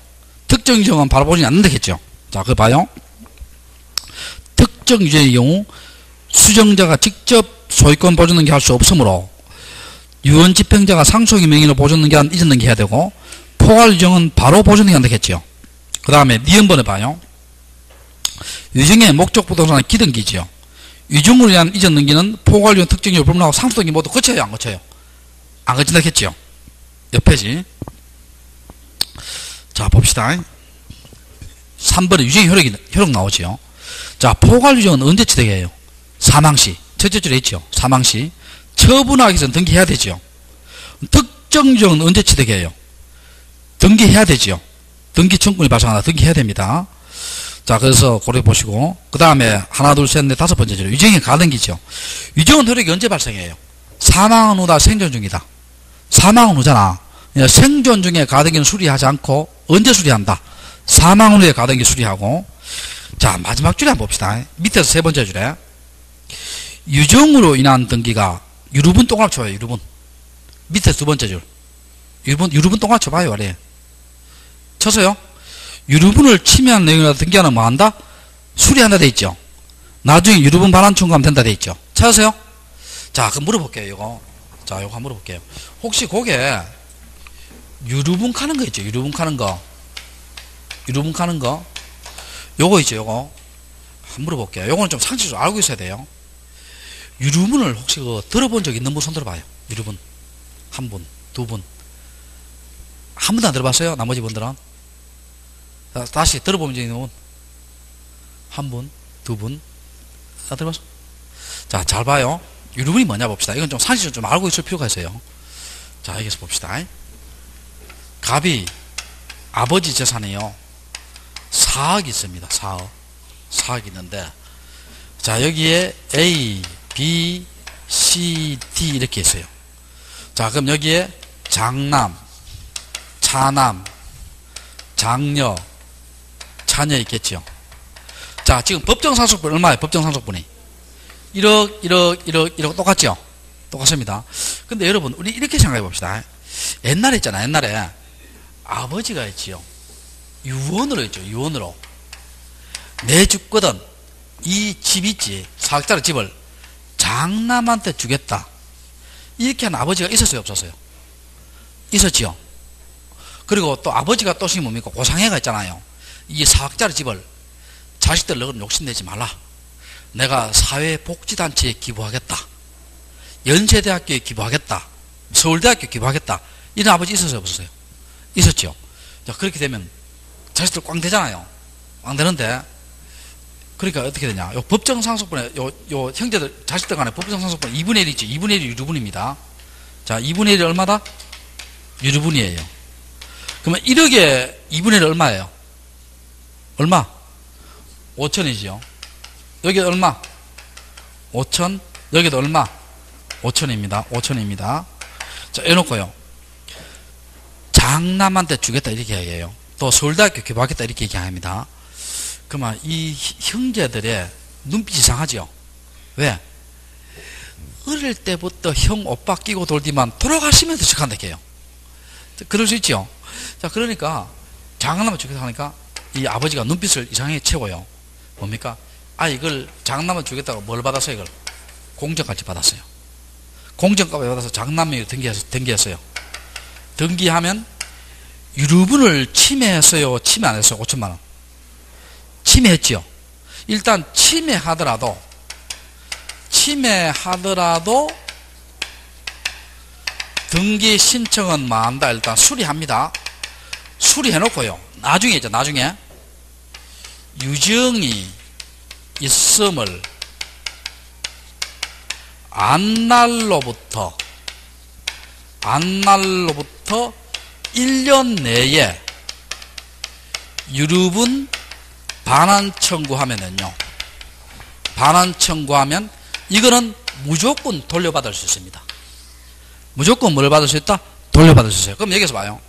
특정 유증은 바로 보여주지 않는다 했죠. 자, 그거 봐요. 특정 유증의 경우 수증자가 직접 소유권 보여주는 게 할 수 없으므로 유언 집행자가 상속의 명의로 보여주는 게 잊었는 게 해야 되고 포괄 유증은 바로 보여주는 게 한다 했죠. 그 다음에 니은번에 봐요. 유증의 목적 부동산은 기등기지요. 유증으로 인한 이전 등기는 포괄 유증 특정 유증을 불문하고 상속 등기 모두 거쳐요, 안 거쳐요? 안 거친다 했죠. 옆에지. 자, 봅시다. 3번에 유증의 효력 나오지요. 자, 포괄 유증은 언제 취득해요? 사망시. 첫째 줄에 있죠. 사망시. 처분하기 전 등기해야 되죠. 특정 유증은 언제 취득해요? 등기해야 되죠. 등기 청구권이 발생하다 등기해야 됩니다. 자, 그래서 고려 보시고 그 다음에 하나, 둘, 셋, 넷, 다섯 번째 줄에 유증의 가등기죠. 유증은 효력이 언제 발생해요? 사망한 후다, 생존 중이다. 사망한 후잖아. 생존 중에 가등기는 수리하지 않고 언제 수리한다? 사망 후에 가등기 수리하고. 자, 마지막 줄에 한번 봅시다. 밑에서 세 번째 줄에 유증으로 인한 등기가 유류분 동그라미 쳐봐요. 유류분. 밑에 두 번째 줄 유류분 동그라미 쳐봐요. 아래 쳐서요. 유류분을 침해한 내용이라 등기하는 뭐 한다? 수리한다 돼 있죠. 나중에 유류분 반환 청구하면 된다 돼 있죠. 찾으세요? 자, 그럼 물어볼게요. 이거. 자, 요거 한번 물어볼게요. 혹시 거기에 유류분 카는 거 있죠? 유류분 카는 거. 유류분 카는 거. 요거 있죠, 요거. 한번 물어볼게요. 요거는 좀 상식적으로 알고 있어야 돼요. 유류분을 혹시 들어본 적 있는 분 손 들어봐요. 유류분. 한 분, 두 분. 한 번도 안 들어봤어요? 나머지 분들은? 자, 다시 들어보면 적 있는 분. 한 분, 두 분. 다 들어봤어? 자, 잘 봐요. 유류분이 뭐냐 봅시다. 이건 좀 상식적으로 좀 알고 있을 필요가 있어요. 자, 여기서 봅시다. 갑이 아버지 재산이요. 4억이 있습니다. 4억 있는데, 자, 여기에 A, B, C, D 이렇게 있어요. 자, 그럼 여기에 장남, 차남, 장녀, 자녀 있겠죠. 자, 지금 법정상속분 얼마예요? 법정상속분이 1억 똑같죠? 똑같습니다. 근데 여러분, 우리 이렇게 생각해 봅시다. 옛날에 있잖아. 옛날에 아버지가 있지요. 유언으로 했죠. 유언으로. 내 죽거든 이 집 있지, 4억짜리 집을 장남한테 주겠다. 이렇게 한 아버지가 있었어요, 없었어요? 있었지요. 그리고 또 아버지가 또 신이 뭡니까? 고상해가 있잖아요. 이 4억짜리 집을 자식들 너는 욕심내지 말라. 내가 사회복지단체에 기부하겠다. 연세대학교에 기부하겠다. 서울대학교에 기부하겠다. 이런 아버지 있었어요, 없었어요? 있었죠. 자, 그렇게 되면 자식들 꽝 되잖아요. 꽝 되는데, 그러니까 어떻게 되냐. 요 법정상속분에, 요 형제들, 자식들 간에 법정상속분 2분의 1 있지. 2분의 1이 유류분입니다. 자, 2분의 1이 얼마다? 유류분이에요. 그러면 1억에 2분의 1 얼마예요? 얼마? 5천이지요. 여기 얼마? 5천. 여기도 얼마? 5천입니다. 5천입니다. 자, 해놓고요. 장남한테 주겠다 이렇게 얘기해요. 또 서울대학교 기부하겠다 이렇게 얘기합니다. 그러면 이 형제들의 눈빛이 이상하죠. 왜? 어릴 때부터 형 오빠 끼고 돌디만 돌아가시면서 척한다 해요. 그럴 수 있죠. 자, 그러니까 장남을 주겠다 하니까 이 아버지가 눈빛을 이상하게 채워요. 뭡니까? 아, 이걸 장남을 주겠다고 뭘 받았어요? 이걸 공정까지 받았어요. 공정값을 받아서 장남이 등기했어요. 등기하면 유류분을 침해했어요? 침해 안 했어요? 5천만 원. 침해했죠. 일단 침해하더라도 등기 신청은 만다. 일단 수리합니다. 수리해놓고요. 나중에 유증이 있음을 안날로부터 1년 내에 유류분 반환 청구하면은요. 반환 청구하면 이거는 무조건 돌려받을 수 있습니다. 무조건 뭘 받을 수 있다? 돌려받을 수 있어요. 그럼 여기서 봐요.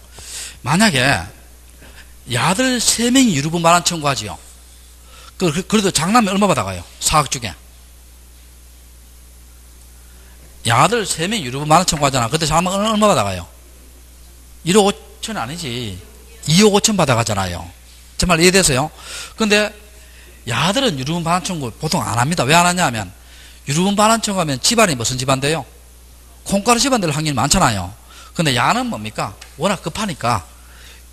만약에 야들 3명이 유류분 반환 청구하지요. 그래도 장남이 얼마 받아가요? 4억 중에. 야들 3명 유류분 만원 청구하잖아. 그때 장남 얼마 받아가요? 1억 5천 아니지. 2억 5천 받아가잖아요. 정말 이해되세요? 근데 야들은 유류분 반환 청구 보통 안 합니다. 왜 안 하냐 하면 유류분 반환 청구하면 집안이 무슨 집안돼요? 콩가루 집안 될 확률이 많잖아요. 근데 야는 뭡니까? 워낙 급하니까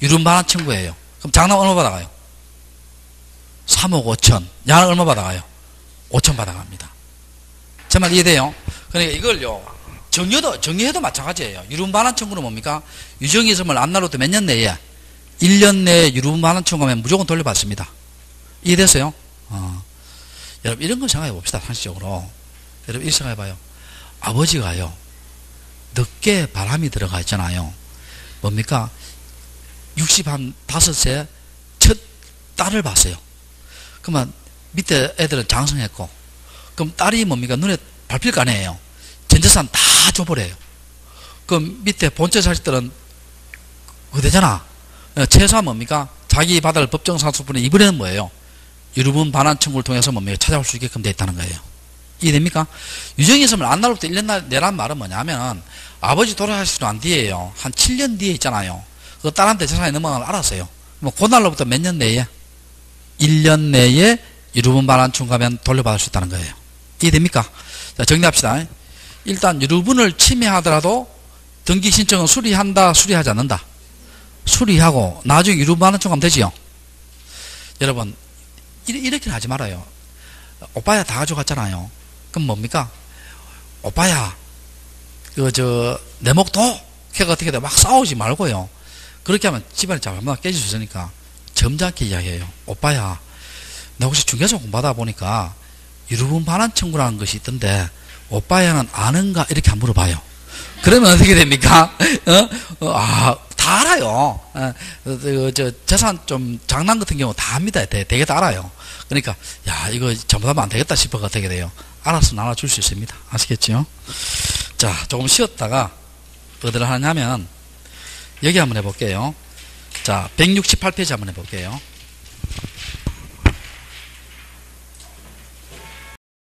유류분 반환 청구해요. 그럼 장남 얼마 받아가요? 3억 5천. 야는 얼마 받아가요? 5천 받아갑니다. 정말 이해돼요? 그러니까 이걸요, 정리해도 마찬가지예요. 유류분 반환 청구는 뭡니까? 유정이섬을 안 나눠도 몇 년 내에? 1년 내에 유류분 반환 청구하면 무조건 돌려받습니다. 이해됐어요? 여러분, 이런 거 생각해 봅시다, 상식적으로. 여러분, 이렇게 생각해 봐요. 아버지가요, 늦게 바람이 들어가 있잖아요. 뭡니까? 65세 첫 딸을 봤어요. 그러면 밑에 애들은 장성했고, 그럼 딸이 뭡니까? 눈에 밟힐 거 아니에요. 전 재산 다 줘버려요. 그럼 밑에 본체 자식들은 그대잖아. 최소한 뭡니까? 자기 받을 법정상속분의 이번에는 뭐예요? 유류분 반환 청구를 통해서 뭡니까? 찾아올 수 있게끔 되어 있다는 거예요. 이해됩니까? 유정이섬을 안 나올 때 1년 내란 말은 뭐냐면, 아버지 돌아가시고 난 뒤에요. 한 7년 뒤에 있잖아요. 그 딸한테 재산이 넘어가는 걸 알았어요. 뭐, 그날로부터 몇 년 내에? 1년 내에 유류분 반환 청구하면 돌려받을 수 있다는 거예요. 이해됩니까? 자, 정리합시다. 일단, 유류분을 침해하더라도 등기 신청은 수리한다, 수리하지 않는다. 수리하고, 나중에 유류분 반환 청구하면 되지요. 여러분, 이렇게 하지 말아요. 오빠야 다 가져갔잖아요. 그럼 뭡니까? 오빠야, 내 목도? 걔가 어떻게 돼? 막 싸우지 말고요. 그렇게 하면 집안이 잘못 깨질 수 있으니까 점잖게 이야기해요. 오빠야, 나 혹시 중개사 공부하다 보니까 유류분 반환 청구라는 것이 있던데, 오빠야는 아는가? 이렇게 안 물어봐요. 그러면 어떻게 됩니까? 다 알아요. 재산 좀 장난 같은 경우 다 합니다. 되게 다 알아요. 그러니까, 야, 이거 잘못하면 안 되겠다 싶어가 어떻게 돼요? 알아서 나눠줄 수 있습니다. 아시겠죠? 자, 조금 쉬었다가, 어디를 하냐면, 여기 한번 해볼게요. 자, 168페이지 한번 해볼게요.